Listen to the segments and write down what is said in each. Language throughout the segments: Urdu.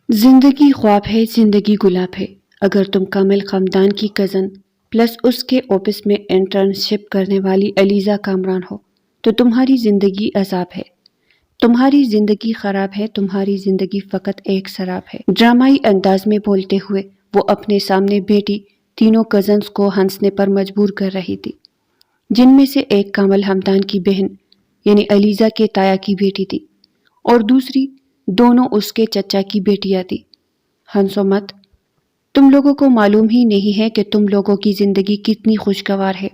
زندگی خواب ہے، زندگی گلاب ہے۔ اگر تم کامل خاندان کی کزن پلس اس کے آفس میں انٹرنشپ کرنے والی علیزہ کامران ہو تو تمہاری زندگی عذاب ہے، تمہاری زندگی خراب ہے، تمہاری زندگی فقط ایک سراب ہے۔ ڈرامائی انداز میں بولتے ہوئے وہ اپنے سامنے بیٹھی تینوں کزنز کو ہنسنے پر مجبور کر رہی تھی، جن میں سے ایک کامل حمدان کی بہن یعنی علیزہ کے تایا کی بیٹی تھی اور دوسری دونوں اس کے چچا کی بیٹیاں تھی۔ ہنسو مت، تم لوگوں کو معلوم ہی نہیں ہے کہ تم لوگوں کی زندگی کتنی خوشگوار ہے۔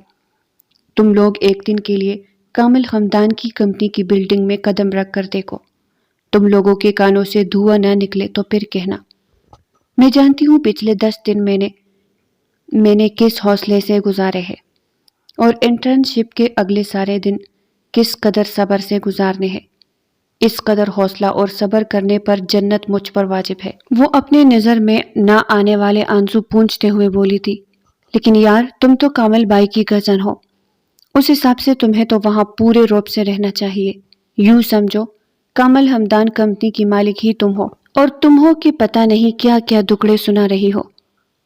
تم لوگ ایک دن کے لیے کامل خاندان کی کمپنی کی بلڈنگ میں قدم رکھ کر دیکھو، تم لوگوں کے کانوں سے دھواں نہ نکلے تو پھر کہنا۔ میں جانتی ہوں پچھلے 10 دن میں نے کس حوصلے سے گزارے ہیں اور انٹرنشپ کے اگلے سارے دن کس قدر صبر سے گزارنے ہیں۔ اس قدر حوصلہ اور صبر کرنے پر جنت مجھ پر واجب ہے۔ وہ اپنے نظر میں نہ آنے والے آنسو پونچھتے ہوئے بولی تھی، لیکن یار تم تو کامل بائی کی کزن ہو، اس حساب سے تمہیں تو وہاں پورے روب سے رہنا چاہیے۔ یوں سمجھو کامل حمدان کمپنی کی مالک ہی تم ہو، اور تم ہو کہ پتہ نہیں کیا کیا دکڑے سنا رہی ہو۔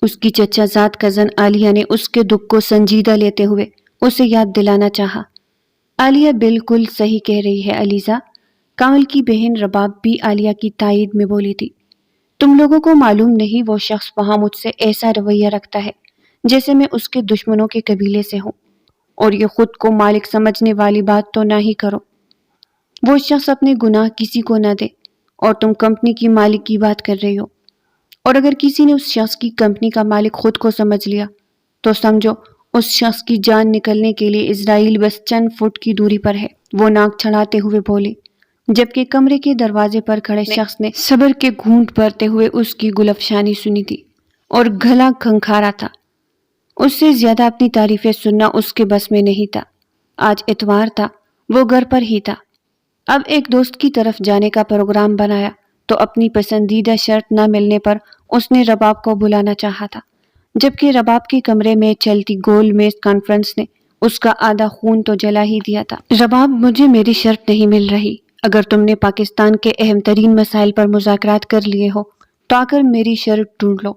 اس کی چچا زاد کزن عالیہ نے اس کے دکھ کو سنجیدہ لیتے ہوئے اسے یاد دلانا چاہا۔ عالیہ بالکل صحیح کہہ رہی ہے علیزہ، کامل کی بہن رباب بھی عالیہ کی تائید میں بولی تھی۔ تم لوگوں کو معلوم نہیں وہ شخص وہاں مجھ سے ایسا رویہ رکھتا ہے جیسے میں اس کے دشمنوں کے قبیلے سے ہوں، اور یہ خود کو مالک سمجھنے والی بات تو نہ ہی کرو۔ وہ شخص اپنے گناہ کسی کو نہ دے اور تم کمپنی کی مالک کی بات کر رہی ہو، اور اگر کسی نے اس شخص کی کمپنی کا مالک خود کو سمجھ لیا تو سمجھو اس شخص کی جان نکلنے کے لیے اسرائیل بس چند فٹ کی دوری پر ہے۔ وہ ناک چڑھاتے ہوئے بولی، جبکہ کمرے کے دروازے پر کھڑے شخص نے صبر کے گھونٹ بھرتے ہوئے اس کی گلفشانی سنی تھی اور گلا کھنکھارا تھا۔ اس سے زیادہ اپنی تعریفیں سننا اس کے بس میں نہیں تھا۔ آج اتوار تھا، وہ گھر پر ہی تھا۔ اب ایک دوست کی طرف جانے کا پروگرام بنایا تو اپنی پسندیدہ شرٹ نہ ملنے پر اس نے رباب کو بلانا چاہا تھا، جبکہ رباب کے کمرے میں چلتی گول میز کانفرنس نے اس کا آدھا خون تو جلا ہی دیا تھا۔ رباب، مجھے میری شرٹ نہیں مل رہی، اگر تم نے پاکستان کے اہم ترین مسائل پر مذاکرات کر لیے ہو تو آ کر میری شرٹ ڈھونڈ لو۔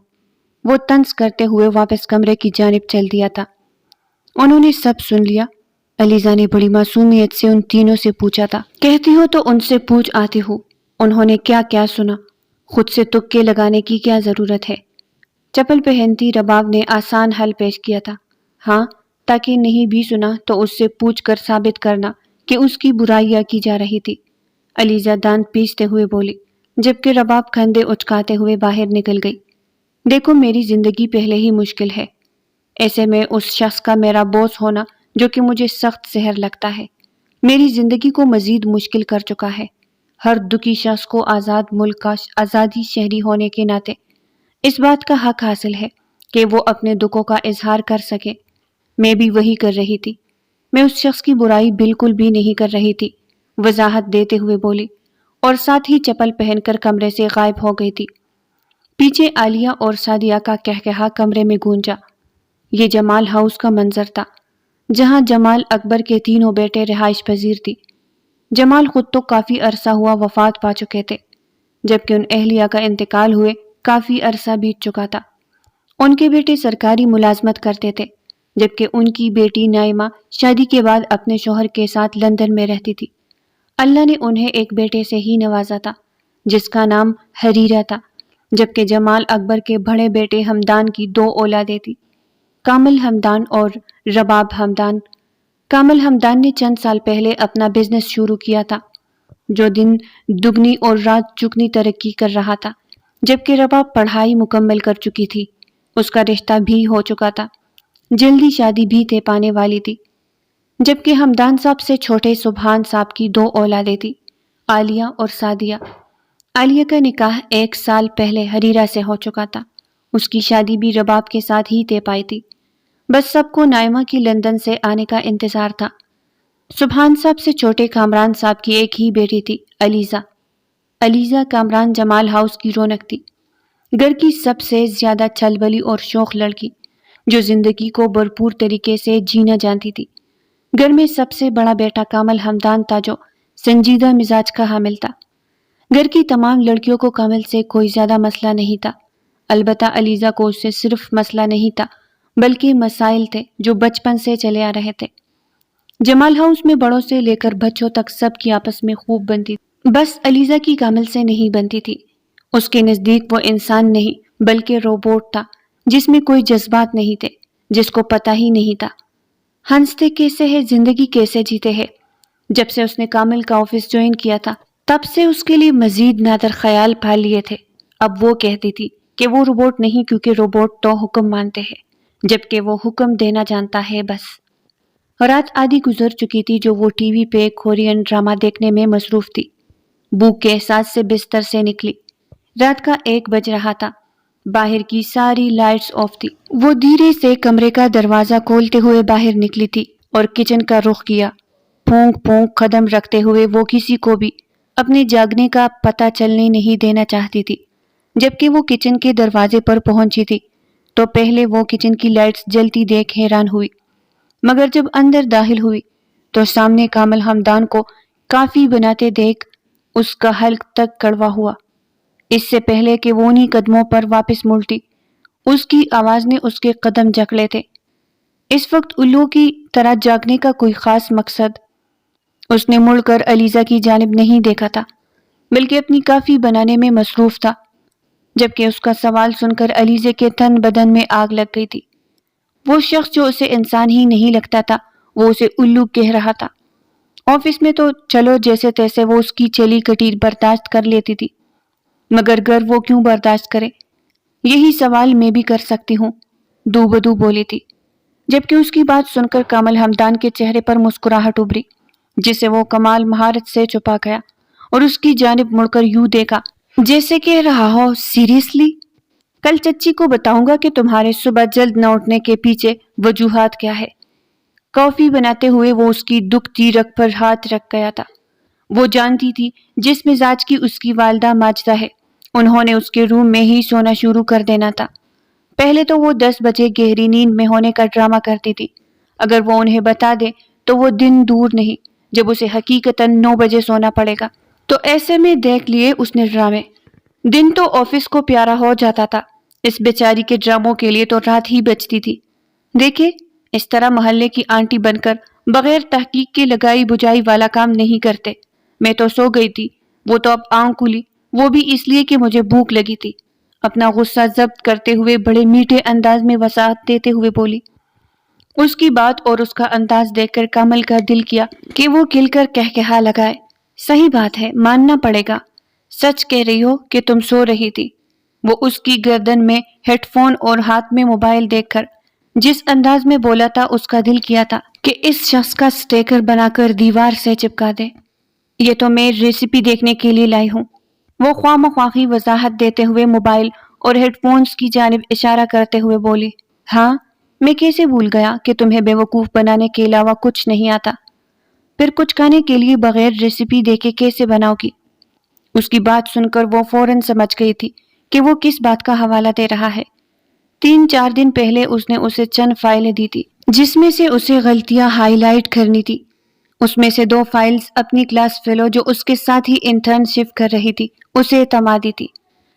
وہ طنز کرتے ہوئے واپس کمرے کی جانب چل دیا تھا۔ انہوں نے سب سن لیا؟ علیزہ نے بڑی معصومیت سے ان تینوں سے پوچھا تھا۔ کہتی ہو تو ان سے پوچھ آتی ہوں، انہوں نے کیا کیا سنا، خود سے تکے لگانے کی کیا ضرورت ہے؟ چپل پہنتی رباب نے آسان حل پیش کیا تھا۔ ہاں، تاکہ نہیں بھی سنا تو اس سے پوچھ کر ثابت کرنا کہ اس کی برائیاں کی جا رہی تھی۔ علیزہ دانت پیستے ہوئے بولی، جبکہ رباب کندھے اچکاتے ہوئے باہر نکل گئی۔ دیکھو میری زندگی پہلے ہی مشکل ہے، ایسے میں اس شخص کا میرا باس ہونا جو کہ مجھے سخت زہر لگتا ہے، میری زندگی کو مزید مشکل کر چکا ہے۔ ہر دکھی شخص کو آزاد ملک کا آزادی شہری ہونے کے ناطے اس بات کا حق حاصل ہے کہ وہ اپنے دکھوں کا اظہار کر سکے۔ میں بھی وہی کر رہی تھی، میں اس شخص کی برائی بالکل بھی نہیں کر رہی تھی، وضاحت دیتے ہوئے بولی، اور ساتھ ہی چپل پہن کر کمرے سے غائب ہو گئی تھی۔ پیچھے عالیہ اور سعدیہ کا کہکہا کمرے میں گونجا۔ یہ جمال ہاؤس کا منظر تھا، جہاں جمال اکبر کے تینوں بیٹے رہائش پذیر تھی۔ جمال خود تو کافی عرصہ ہوا وفات پا چکے تھے، جبکہ ان اہلیہ کا انتقال ہوئے کافی عرصہ بیت چکا تھا۔ ان کے بیٹے سرکاری ملازمت کرتے تھے، جبکہ ان کی بیٹی نائمہ شادی کے بعد اپنے شوہر کے ساتھ لندن میں رہتی تھی۔ اللہ نے انہیں ایک بیٹے سے ہی نوازا تھا جس کا نام حریرہ تھا، جبکہ جمال اکبر کے بڑے بیٹے حمدان کی 2 اولادیں تھیں، کامل حمدان اور رباب حمدان۔ کامل حمدان نے چند سال پہلے اپنا بزنس شروع کیا تھا جو دن دگنی اور رات چگنی ترقی کر رہا تھا، جبکہ رباب پڑھائی مکمل کر چکی تھی، اس کا رشتہ بھی ہو چکا تھا، جلدی شادی بھی طے پانے والی تھی، جبکہ حمدان صاحب سے چھوٹے سبحان صاحب کی 2 اولادیں تھیں، عالیہ اور سعدیہ۔ عالیہ کا نکاح 1 سال پہلے حریرہ سے ہو چکا تھا، اس کی شادی بھی رباب کے ساتھ ہی طے پائی تھی، بس سب کو نائمہ کی لندن سے آنے کا انتظار تھا۔ سبحان صاحب سے چھوٹے کامران صاحب کی ایک ہی بیٹی تھی، علیزہ۔ علیزہ کامران جمال ہاؤس کی رونق تھی، گھر کی سب سے زیادہ چھلبلی اور شوخ لڑکی جو زندگی کو بھرپور طریقے سے جینا جانتی تھی۔ گھر میں سب سے بڑا بیٹا کامل حمدان تھا جو سنجیدہ مزاج کا حامل تھا، گھر کی تمام لڑکیوں کو کامل سے کوئی زیادہ مسئلہ نہیں تھا، البتہ علیزہ کو اس سے صرف مسئلہ نہیں تھا بلکہ مسائل تھے جو بچپن سے چلے آ رہے تھے۔ جمال ہاؤس میں بڑوں سے لے کر بچوں تک سب کی آپس میں خوب بنتی، بس علیزہ کی کامل سے نہیں بنتی تھی۔ اس کے نزدیک وہ انسان نہیں بلکہ روبوٹ تھا جس میں کوئی جذبات نہیں تھے، جس کو پتہ ہی نہیں تھا ہنستے کیسے ہے، زندگی کیسے جیتے ہیں۔ جب سے اس نے کامل کا آفس جوائن کیا تھا تب سے اس کے لیے مزید نادر خیال پال لیے تھے۔ اب وہ کہتی تھی کہ وہ روبوٹ نہیں، کیونکہ روبوٹ تو حکم مانتے ہیں جبکہ وہ حکم دینا جانتا ہے بس۔ رات آدھی گزر چکی تھی جو وہ ٹی وی پہ کورین ڈرامہ دیکھنے میں مصروف تھی۔ بھوک کے احساس سے بستر سے نکلی۔ رات کا 1 بج رہا تھا، باہر کی ساری لائٹس آف تھی۔ وہ دھیرے سے کمرے کا دروازہ کھولتے ہوئے باہر نکلی تھی اور کچن کا رخ کیا۔ پھونک پھونک قدم رکھتے ہوئے وہ کسی کو بھی اپنے جاگنے کا پتہ چلنے نہیں دینا چاہتی تھی۔ جبکہ وہ کچن کے دروازے پر پہنچی تھی تو پہلے وہ کچن کی لائٹس جلتی دیکھ حیران ہوئی، مگر جب اندر داخل ہوئی تو سامنے کامل حمدان کو کافی بناتے دیکھ اس کا حلق تک کڑوا ہوا۔ اس سے پہلے کہ وہ انہی قدموں پر واپس مڑتی، اس کی آواز نے اس کے قدم جکڑے تھے۔ اس وقت الو کی طرح جاگنے کا کوئی خاص مقصد اس نے مڑ کر علیزہ کی جانب نہیں دیکھا تھا بلکہ اپنی کافی بنانے میں مصروف تھا، جبکہ اس کا سوال سن کر علیزہ کے تن بدن میں آگ لگ گئی تھی۔ وہ شخص جو اسے انسان ہی نہیں لگتا تھا وہ اسے الو کہہ رہا تھا۔ آفس میں تو چلو جیسے تیسے وہ اس کی چلی کٹی برداشت کر لیتی تھی، مگر گھر وہ کیوں برداشت کرے؟ یہی سوال میں بھی کر سکتی ہوں، دو بدو بولی تھی، جبکہ اس کی بات سن کر کامل حمدان کے چہرے پر مسکراہٹ ابھری جسے وہ کمال مہارت سے چھپا گیا اور اس کی جانب مڑ کر یوں دیکھا جیسے کہہ رہا ہو سیریسلی؟ کل چچی کو بتاؤں گا کہ تمہارے صبح جلد نہ اٹھنے کے پیچھے وجوہات کیا ہے۔ کافی بناتے ہوئے وہ اس کی دکھتی رگ پر ہاتھ رکھ گیا تھا۔ وہ جانتی تھی جس مزاج کی اس کی والدہ ماجدہ ہے انہوں نے اس کے روم میں ہی سونا شروع کر دینا تھا۔ پہلے تو وہ 10 بجے گہری نیند میں ہونے کا ڈرامہ کرتی تھی، اگر وہ انہیں بتا دے تو وہ دن دور نہیں جب اسے حقیقتاً 9 بجے سونا پڑے گا۔ تو ایسے میں دیکھ لیے اس نے ڈرامے۔ دن تو آفس کو پیارا ہو جاتا تھا، اس بیچاری کے ڈراموں کے لیے تو رات ہی بچتی تھی۔ دیکھے اس طرح محلے کی آنٹی بن کر بغیر تحقیق کے لگائی بجائی والا کام نہیں کرتے۔ میں تو سو گئی تھی، وہ تو اب آنکھ کھلی، وہ بھی اس لیے کہ مجھے بھوک لگی تھی۔ اپنا غصہ ضبط کرتے ہوئے بڑے میٹھے انداز میں وضاحت دیتے ہوئے بولی۔ اس کی بات اور اس کا انداز دیکھ کر کامل کا دل کیا کہ وہ کھل کر کہا لگائے، صحیح بات ہے، ماننا پڑے گا، سچ کہہ رہی ہو کہ تم سو رہی تھی۔ وہ اس کی گردن میں ہیڈ فون اور ہاتھ میں موبائل دیکھ کر جس انداز میں بولا تھا اس کا دل کیا تھا کہ اس شخص کا سٹیکر بنا کر دیوار سے چپکا دے۔ یہ تو میں ریسیپی دیکھنے کے لیے لائی ہوں، وہ خواہ مخواہی وضاحت دیتے ہوئے موبائل اور ہیڈ فونز کی جانب اشارہ کرتے ہوئے بولی۔ ہاں، میں کیسے بھول گیا کہ تمہیں بیوقوف بنانے کے علاوہ کچھ نہیں آتا، پھر کچھ کھانے کے لیے بغیر ریسیپی دیکھے کیسے بناؤ گی؟ اس کی بات سن کر وہ فوراً سمجھ گئی تھی کہ وہ کس بات کا حوالہ دے رہا ہے۔ 3-4 دن پہلے اس نے اسے چند فائلیں دی تھی جس میں سے اسے غلطیاں ہائی لائٹ کرنی تھی۔ اس میں سے 2 فائلز اپنی کلاس فیلو جو اس کے ساتھ ہی انٹرن شپ کر رہی تھی اسے اعتمادی تھی،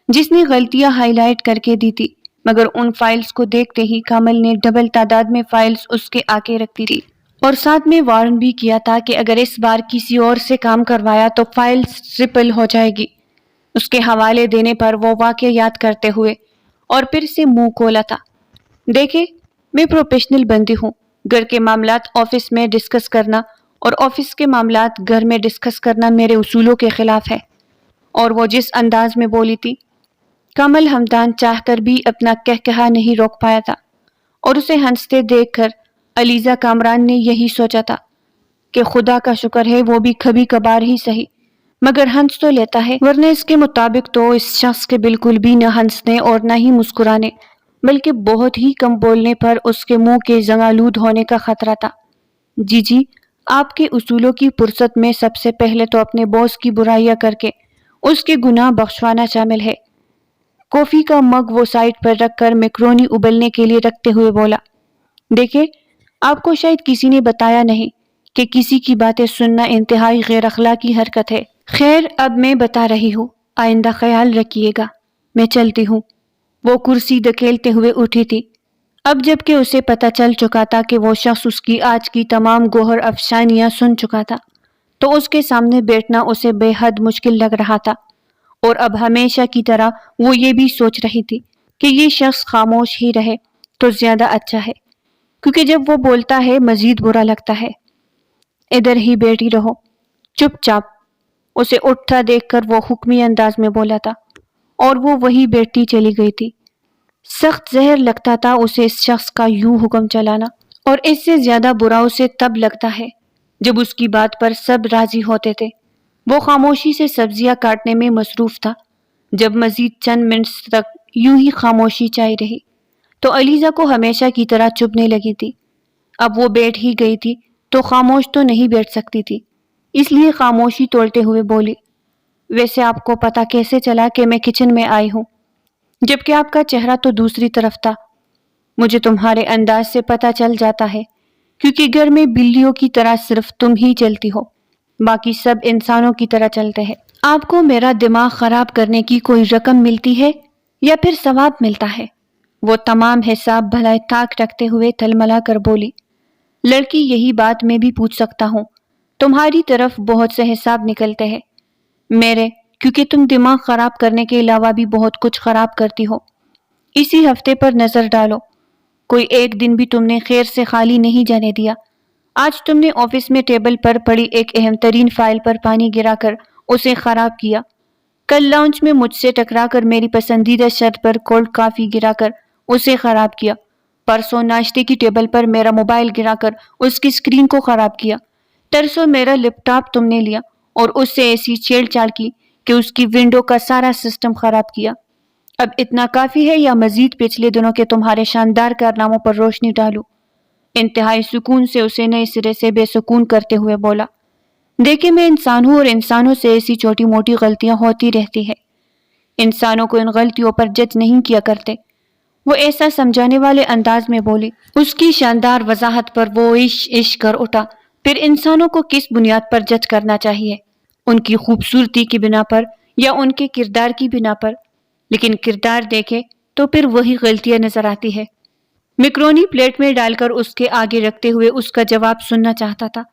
جس نے غلطیاں ہائی لائٹ کر کے دی تھی، مگر ان فائلز کو دیکھتے ہی کامل نے ڈبل تعداد میں فائلز اس کے آگے رکھ دی تھی اور ساتھ میں وارن بھی کیا تھا کہ اگر اس بار کسی اور سے کام کروایا تو فائلز ٹرپل ہو جائے گی۔ اس کے حوالے دینے پر وہ واقعہ یاد کرتے ہوئے اور پھر سے منہ کھولا تھا، دیکھے میں پروفیشنل بندی ہوں، گھر کے معاملات آفس میں ڈسکس کرنا اور آفس کے معاملات گھر میں ڈسکس کرنا میرے اصولوں کے خلاف ہے۔ اور وہ جس انداز میں بولی تھی، کامل حمدان چاہ کر بھی اپنا کہا نہیں روک پایا تھا، اور اسے ہنستے دیکھ کر علیزہ کامران نے یہی سوچا تھا کہ خدا کا شکر ہے وہ بھی کبھی کبھار ہی صحیح مگر ہنس تو لیتا ہے، ورنہ اس کے مطابق تو اس شخص کے بالکل بھی نہ ہنسنے اور نہ ہی مسکرانے بلکہ بہت ہی کم بولنے پر اس کے منہ کے زنگآلود ہونے کا خطرہ تھا۔ جی آپ کے اصولوں کی پرست میں سب سے پہلے تو اپنے باس کی برائیاں کر کے اس کے گناہ بخشوانا شامل ہے۔ کافی کا مگ وہ سائڈ پر رکھ کر میکرونی ابلنے کے لیے رکھتے ہوئے بولا، دیکھیں آپ کو شاید کسی نے بتایا نہیں کہ کسی کی باتیں سننا انتہائی غیر اخلاقی حرکت ہے۔ خیر اب میں بتا رہی ہوں، آئندہ خیال رکھیے گا، میں چلتی ہوں۔ وہ کرسی دھکیلتے ہوئے اٹھی تھی۔ اب جب کہ اسے پتہ چل چکا تھا کہ وہ شخص اس کی آج کی تمام گوہر افسانیاں سن چکا تھا، تو اس کے سامنے بیٹھنا اسے بے حد مشکل لگ رہا تھا، اور اب ہمیشہ کی طرح وہ یہ بھی سوچ رہی تھی کہ یہ شخص خاموش ہی رہے تو زیادہ اچھا ہے، کیونکہ جب وہ بولتا ہے مزید برا لگتا ہے۔ ادھر ہی بیٹھی رہو، چپ چاپ، اسے اٹھتا دیکھ کر وہ حکمی انداز میں بولا تھا، اور وہ وہی بیٹھتی چلی گئی تھی۔ سخت زہر لگتا تھا اسے اس شخص کا یوں حکم چلانا، اور اس سے زیادہ برا اسے تب لگتا ہے جب اس کی بات پر سب راضی ہوتے تھے۔ وہ خاموشی سے سبزیاں کاٹنے میں مصروف تھا۔ جب مزید چند منٹس تک یوں ہی خاموشی چھائی رہی تو علیزہ کو ہمیشہ کی طرح چبھنے لگی تھی۔ اب وہ بیٹھ ہی گئی تھی تو خاموش تو نہیں بیٹھ سکتی تھی، اس لیے خاموشی توڑتے ہوئے بولی، ویسے آپ کو پتا کیسے چلا کہ میں کچن میں آئی ہوں، جبکہ آپ کا چہرہ تو دوسری طرف تھا؟ مجھے تمہارے انداز سے پتہ چل جاتا ہے، کیونکہ گھر میں بلیوں کی طرح صرف تم ہی چلتی ہو، باقی سب انسانوں کی طرح چلتے ہیں۔ آپ کو میرا دماغ خراب کرنے کی کوئی رقم ملتی ہے یا پھر ثواب ملتا ہے؟ وہ تمام حساب بھلائے طاق رکھتے ہوئے تلملا کر بولی، لڑکی یہی بات میں بھی پوچھ سکتا ہوں، تمہاری طرف بہت سے حساب نکلتے ہیں، میرے کیونکہ تم دماغ خراب کرنے کے علاوہ بھی بہت کچھ خراب کرتی ہو۔ اسی ہفتے پر نظر ڈالو، کوئی ایک دن بھی تم نے خیر سے خالی نہیں جانے دیا۔ آج تم نے آفس میں ٹیبل پر پڑی ایک اہم ترین فائل پر پانی گرا کر اسے خراب کیا، کل لانچ میں مجھ سے ٹکرا کر میری پسندیدہ شرٹ پر کولڈ کافی گرا کر اسے خراب کیا، پرسوں ناشتے کی ٹیبل پر میرا موبائل گرا کر اس کی اسکرین کو خراب کیا، ترسوں میرا لیپ ٹاپ تم نے لیا اور اس سے ایسی چھیڑ چھاڑ کی کہ اس کی ونڈو کا سارا سسٹم خراب کیا۔ اب اتنا کافی ہے یا مزید پچھلے دنوں کے تمہارے شاندار کارناموں پر روشنی ڈالوں؟ انتہائی سکون سے اسے نئے سرے سے بے سکون کرتے ہوئے بولا، دیکھیں میں انسان ہوں اور انسانوں سے ایسی چھوٹی موٹی غلطیاں ہوتی رہتی ہیں، انسانوں کو ان غلطیوں پر جج نہیں کیا کرتے۔ وہ ایسا سمجھانے والے انداز میں بولی، اس کی شاندار وضاحت پر وہ عش کر اٹھا، پھر انسانوں کو کس بنیاد پر جج کرنا چاہیے؟ ان کی خوبصورتی کی بنا پر یا ان کے کردار کی بنا پر؟ لیکن کردار دیکھے تو پھر وہی غلطیاں نظر آتی ہے۔ میکرونی پلیٹ میں ڈال کر اس کے آگے رکھتے ہوئے اس کا جواب سننا چاہتا تھا۔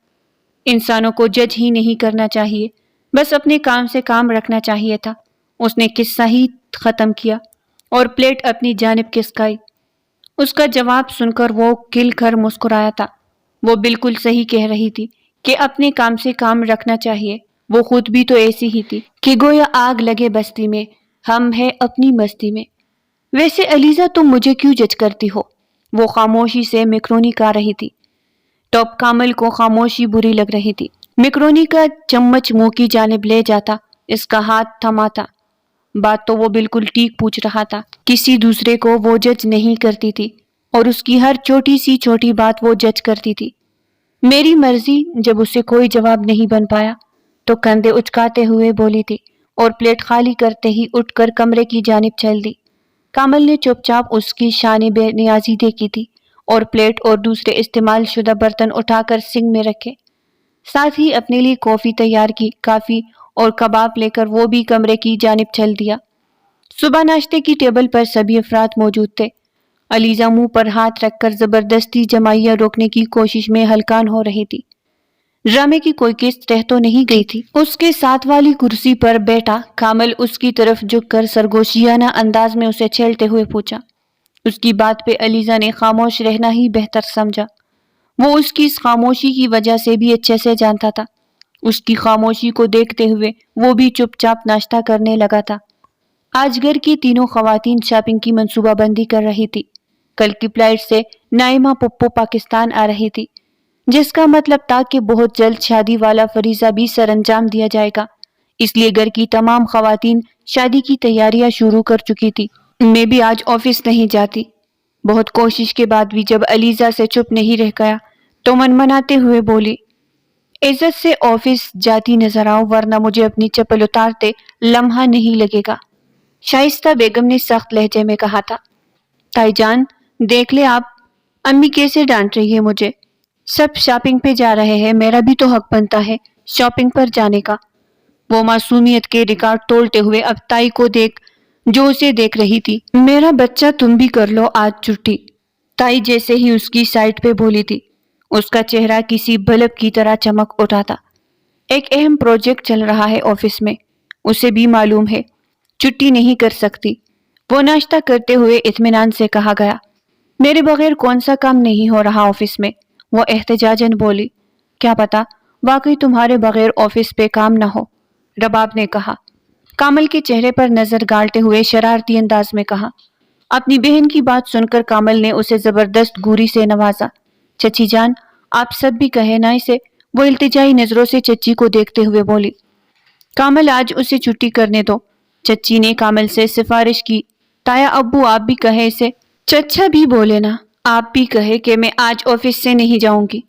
انسانوں کو جج ہی نہیں کرنا چاہیے، بس اپنے کام سے کام رکھنا چاہیے تھا۔ اس نے قصہ ہی ختم کیا اور پلیٹ اپنی جانب کھسکائی۔ اس کا جواب سن کر وہ کھل کر مسکرایا تھا۔ وہ بالکل صحیح کہہ رہی تھی کہ اپنے کام سے کام رکھنا چاہیے۔ وہ خود بھی تو ایسی ہی تھی کہ گویا آگ لگے بستی میں، ہم ہے اپنی مستی میں۔ ویسے علیزہ تم مجھے کیوں جج کرتی ہو؟ وہ خاموشی سے میکرونی کھا رہی تھی۔ ٹاپ کامل کو خاموشی بری لگ رہی تھی۔ میکرونی کا چمچ منہ کی جانب لے جاتا اس کا ہاتھ تھما تھا۔ بات تو وہ بالکل ٹھیک پوچھ رہا تھا، کسی دوسرے کو وہ جج نہیں کرتی تھی اور اس کی ہر چھوٹی سی چھوٹی بات وہ جج کرتی تھی۔ میری مرضی۔ جب اسے کوئی جواب نہیں بن پایا تو کندھے اچکاتے ہوئے بولی تھی اور پلیٹ خالی کرتے ہی اٹھ کر کمرے کی جانب چل دی۔ کامل نے چپ چاپ اس کی شان بے نیازی دیکھی تھی اور پلیٹ اور دوسرے استعمال شدہ برتن اٹھا کر سنک میں رکھے، ساتھ ہی اپنے لیے کافی تیار کی، کافی اور کباب لے کر وہ بھی کمرے کی جانب چل دیا۔ صبح ناشتے کی ٹیبل پر سبھی افراد موجود تھے۔ علیزہ منہ پر ہاتھ رکھ کر زبردستی جمائیاں روکنے کی کوشش میں ہلکان ہو رہی تھی۔ ڈرامے کی کوئی قسط رہ تو نہیں گئی تھی؟ اس کے ساتھ والی کرسی پر بیٹھا کامل اس کی طرف جھک کر سرگوشیانہ انداز میں اسے چھیڑتے ہوئے پوچھا۔ اس کی بات پہ علیزہ نے خاموش رہنا ہی بہتر سمجھا۔ وہ اس کی اس خاموشی کی وجہ سے بھی اچھے سے جانتا تھا۔ اس کی خاموشی کو دیکھتے ہوئے وہ بھی چپ چاپ ناشتہ کرنے لگا تھا۔ آج گھر کی تینوں خواتین شاپنگ کی منصوبہ بندی کر رہی تھی۔ کل کی فلائٹ سے نائمہ پپو پاکستان آ رہی تھی، جس کا مطلب تھا کہ بہت جلد شادی والا فریضہ بھی سر انجام دیا جائے گا۔ اس لیے گھر کی تمام خواتین شادی کی تیاریاں شروع کر چکی تھی۔ میں بھی آج آفس نہیں جاتی۔ بہت کوشش کے بعد بھی جب علیزہ سے چپ نہیں رہ گیا تو منمناتے ہوئے بولی، عزت سے آفس جاتی نظر آؤ ورنہ مجھے اپنی چپل اتارتے لمحہ نہیں لگے گا۔ شائستہ بیگم نے سخت لہجے میں کہا تھا۔ تائی جان دیکھ لے آپ، امی کیسے ڈانٹ رہی ہے مجھے۔ سب شاپنگ پہ جا رہے ہیں، میرا بھی تو حق بنتا ہے شاپنگ پر جانے کا۔ وہ معصومیت کے ریکارڈ توڑتے ہوئے اب تائی کو دیکھ جو اسے دیکھ رہی تھی۔ میرا بچہ تم بھی کر لو آج چھٹی، تائی جیسے ہی اس کی سائٹ پہ بولی تھی۔ اس کا چہرہ کسی بلب کی طرح چمک اٹھا تھا۔ ایک اہم پروجیکٹ چل رہا ہے آفس میں، اسے بھی معلوم ہے، چھٹی نہیں کر سکتی۔ وہ ناشتہ کرتے ہوئے اطمینان سے کہا گیا۔ میرے بغیر کون سا کام نہیں ہو رہا آفس میں؟ وہ احتجاجاً بولی۔ کیا پتا واقعی تمہارے بغیر آفس پہ کام نہ ہو، رباب نے کہا۔ کامل کے چہرے پر نظر گالتے ہوئے شرارتی انداز میں کہا۔ اپنی بہن کی بات سن کر کامل نے اسے زبردست گوری سے نوازا۔ چچی جان، آپ سب بھی کہے نا اسے، وہ التجائی نظروں سے چچی کو دیکھتے ہوئے بولی۔ کامل آج اسے چھٹی کرنے دو، چچی نے کامل سے سفارش کی۔ تایا ابو آپ بھی کہے اسے۔ چچا بھی بولے نا، آپ بھی کہے کہ میں آج آفس سے نہیں جاؤں گی۔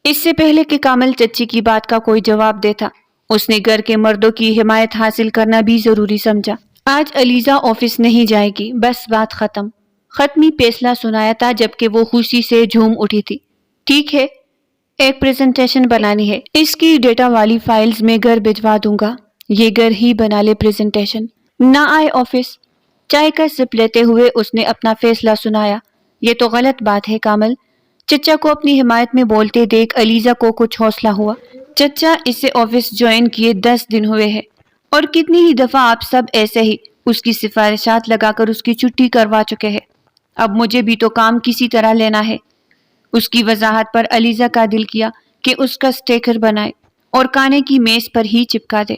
اس سے پہلے کہ کامل چچی کی بات کا کوئی جواب دیتا، اس نے گھر کے مردوں کی حمایت حاصل کرنا بھی ضروری سمجھا۔ آج علیزہ آفس نہیں جائے گی، بس بات ختم۔ ختمی فیصلہ سنایا تھا جبکہ وہ خوشی سے جھوم اٹھی تھی۔ ٹھیک ہے، ایک پریزنٹیشن بنانی ہے، اس کی ڈیٹا والی فائلز میں گھر بھجوا دوں گا، یہ گھر ہی بنا لے پریزنٹیشن، نہ آئے آفس۔ چائے کا سپ لیتے ہوئے اس نے اپنا فیصلہ سنایا۔ یہ تو غلط بات ہے کامل۔ چچا کو اپنی حمایت میں بولتے دیکھ علیزہ کو کچھ حوصلہ ہوا۔ چچا اسے آفس جوائن کیے 10 دن ہوئے ہیں، اور کتنی ہی دفعہ آپ سب ایسے ہی اس کی سفارشات لگا کر اس کی چھٹی کروا چکے ہیں۔ اب مجھے بھی تو کام کسی طرح لینا ہے۔ اس کی وضاحت پر علیزہ کا دل کیا کہ اس کا سٹیکر بنائے اور کانے کی میز پر ہی چپکا دے۔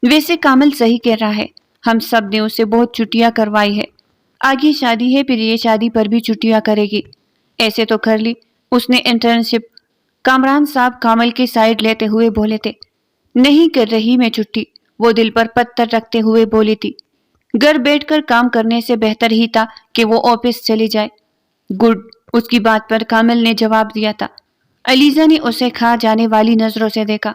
ویسے کامل صحیح کہہ رہا ہے، ہم سب نے اسے بہت چھٹیاں کروائی ہے، آگے شادی ہے، پھر یہ شادی پر بھی چھٹیاں کرے گی۔ ایسے تو کر لی اس نے انٹرنشپ۔ کامران صاحب کامل کے سائڈ لیتے ہوئے بولے تھے۔ نہیں کر رہی میں چھٹی، وہ دل پر پتھر رکھتے ہوئے بولی تھی۔ گھر بیٹھ کر کام کرنے سے بہتر ہی تھا کہ وہ آفس چلی جائے۔ گڈ، اس کی بات پر کامل نے جواب دیا تھا۔ علیزہ نے اسے کھا جانے والی نظروں سے دیکھا۔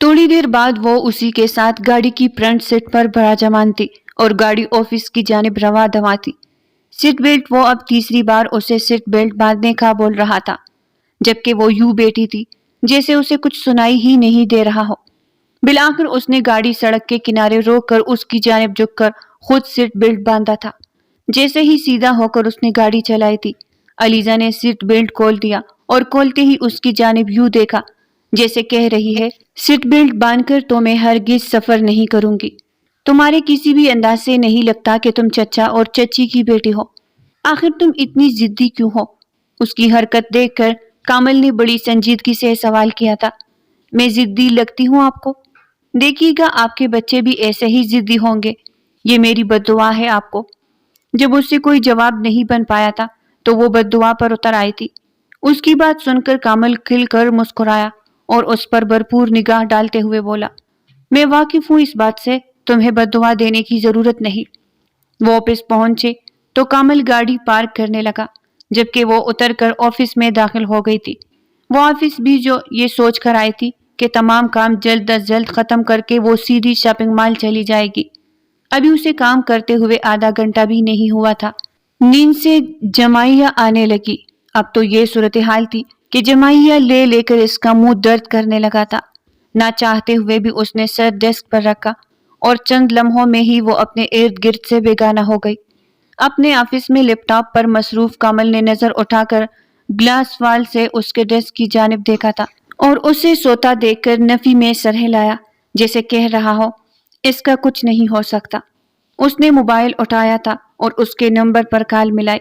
تھوڑی دیر بعد وہ اسی کے ساتھ گاڑی کی فرنٹ سیٹ پر براجمان تھی اور گاڑی آفس کی جانب رواں دواں تھی۔ سیٹ بیلٹ، وہ اب تیسری بار اسے سیٹ بیلٹ باندھنے کا بول رہا تھا، جبکہ وہ یوں بیٹھی تھی جیسے اسے کچھ سنائی ہی نہیں دے رہا ہو۔ بالآخر اس نے گاڑی سڑک کے کنارے روک کر اس کی جانب جھک کر خود سیٹ بیلٹ باندھا تھا۔ جیسے ہی سیدھا ہو کر اس نے گاڑی چلائی تھی، علیزہ نے سیٹ بیلٹ کھول دیا اور کھولتے ہی اس کی جانب یوں دیکھا جیسے کہہ رہی ہے، سیٹ بیلٹ باندھ کر تو میں ہرگز سفر نہیں کروں گی۔ تمہارے کسی بھی انداز سے نہیں لگتا کہ تم چچا اور چچی کی بیٹی ہو۔ آخر تم اتنی ضدی کیوں ہو؟ اس کی حرکت دیکھ کر کامل نے بڑی سنجیدگی سے سوال کیا تھا۔ میں ضدی لگتی ہوں آپ کو؟ دیکھیے گا آپ کے بچے بھی ایسے ہی ضدی ہوں گے، یہ میری بد دعا ہے آپ کو۔ جب اس سے کوئی جواب نہیں بن پایا تھا تو وہ بد دعا پر اتر آئی تھی۔ اس کی بات سن کر کامل کھل کر مسکرایا اور اس پر بھرپور نگاہ ڈالتے ہوئے بولا، میں واقف ہوں اس بات سے، تمہیں بد دعا دینے کی ضرورت نہیں۔ وہ آفس پہنچے تو کامل گاڑی پارک کرنے لگا، جبکہ وہ اتر کر آفس میں داخل ہو گئی تھی۔ وہ آفس بھی جو یہ سوچ کر آئی تھی کہ تمام کام جلد از جلد ختم کر کے وہ سیدھی شاپنگ مال چلی جائے گی۔ ابھی اسے کام کرتے ہوئے آدھا گھنٹہ بھی نہیں ہوا تھا، نیند سے جمائیاں آنے لگی۔ اب تو یہ صورتحال تھی کہ جمائیاں لے لے کر اس کا منہ درد کرنے لگا تھا۔ نہ چاہتے ہوئے بھی اس نے سر ڈیسک پر رکھا اور چند لمحوں میں ہی وہ اپنے ارد گرد سے بیگانہ ہو گئی۔ اپنے آفس میں لیپ ٹاپ پر مصروف کامل نے نظر اٹھا کر گلاس وال سے اس کے ڈیسک کی جانب دیکھا تھا اور اسے سوتا دیکھ کر نفی میں سر ہلایا جیسے کہہ رہا ہو، اس کا کچھ نہیں ہو سکتا۔ اس نے موبائل اٹھایا تھا اور اس کے نمبر پر کال ملائی۔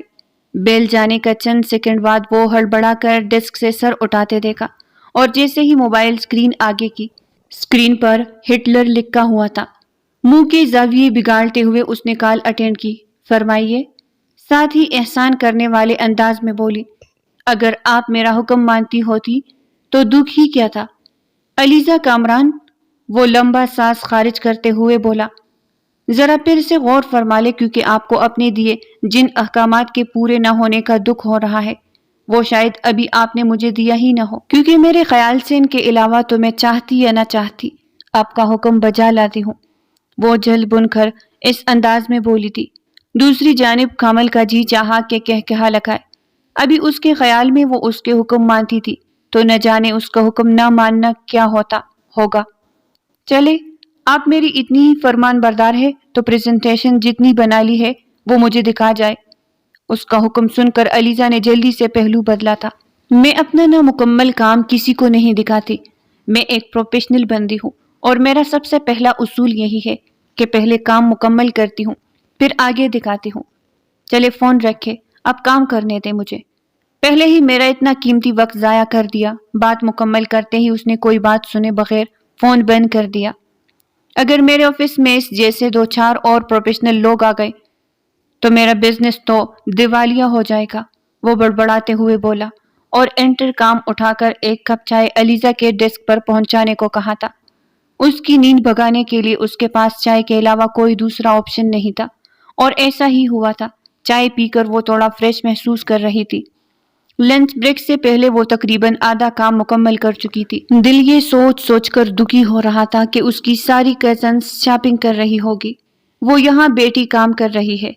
بیل جانے کا چند سیکنڈ بعد وہ ہڑبڑا کر ڈیسک سے سر اٹھاتے دیکھا اور جیسے ہی موبائل سکرین آگے کی، سکرین پر ہٹلر لکھا ہوا تھا۔ منہ کے زاویے بگاڑتے ہوئے اس نے کال اٹینڈ کی۔ فرمائیے، ساتھ ہی احسان کرنے والے انداز میں بولی۔ اگر آپ میرا حکم مانتی ہوتی تو دکھ ہی کیا تھا؟ علیزہ کامران، وہ لمبا سانس خارج کرتے ہوئے بولا۔ ذرا پھر سے غور فرما لے، کیونکہ آپ کو اپنے دیے جن احکامات کے پورے نہ ہونے کا دکھ ہو رہا ہے وہ شاید ابھی آپ نے مجھے دیا ہی نہ ہو، کیونکہ میرے خیال سے ان کے علاوہ تو میں چاہتی یا نہ چاہتی آپ کا حکم بجا لاتی ہوں۔ وہ جھل بن کر اس انداز میں بولی تھی۔ دوسری جانب کامل کا جی چاہا کہ کہا لگائے۔ ابھی اس کے خیال میں وہ اس کے حکم مانتی تھی تو نہ جانے اس کا حکم نہ ماننا کیا ہوتا ہوگا۔ چلے آپ میری اتنی ہی فرمان بردار ہے تو پریزنٹیشن جتنی بنا لی ہے وہ مجھے دکھا جائے۔ اس کا حکم سن کر علیزہ نے جلدی سے پہلو بدلا تھا۔ میں اپنا نامکمل کام کسی کو نہیں دکھاتی۔ میں ایک پروفیشنل بندی ہوں اور میرا سب سے پہلا اصول یہی ہے کہ پہلے کام مکمل کرتی ہوں پھر آگے دکھاتی ہوں۔ چلے فون رکھے، اب کام کرنے دے مجھے۔ پہلے ہی میرا اتنا قیمتی وقت ضائع کر دیا۔ بات مکمل کرتے ہی اس نے کوئی بات سنے بغیر فون بند کر دیا۔ اگر میرے آفس میں اس جیسے دو چار اور پروفیشنل لوگ آ گئے تو میرا بزنس تو دیوالیہ ہو جائے گا، وہ بڑبڑاتے ہوئے بولا اور انٹر کام اٹھا کر ایک کپ چائے علیزہ کے ڈیسک پر پہنچانے کو کہا تھا۔ اس کی نیند بھگانے کے لیے اس کے پاس چائے کے علاوہ کوئی دوسرا آپشن نہیں تھا، اور ایسا ہی ہوا تھا۔ چائے پی کر وہ تھوڑا فریش محسوس کر رہی تھی۔ لنچ بریک سے پہلے وہ تقریباً آدھا کام مکمل کر چکی تھی۔ دل یہ سوچ سوچ کر دکھی ہو رہا تھا کہ اس کی ساری کزنز شاپنگ کر رہی ہوگی، وہ یہاں بیٹی کام کر رہی ہے۔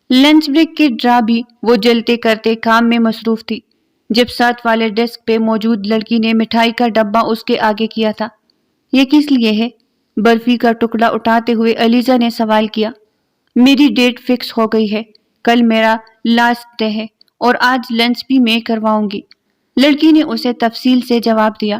لنچ بریک کے ڈرا بھی وہ جلتے کرتے کام میں مصروف تھی جب ساتھ والے ڈیسک پہ موجود لڑکی نے مٹھائی کا ڈبہ اس کے آگے کیا تھا۔ یہ کس لیے ہے؟ برفی کا ٹکڑا اٹھاتے ہوئے علیزہ نے سوال کیا۔ میری ڈیٹ فکس ہو گئی ہے، کل میرا لاسٹ ڈے ہے اور آج لنچ بھی میں کرواؤں گی، لڑکی نے اسے تفصیل سے جواب دیا۔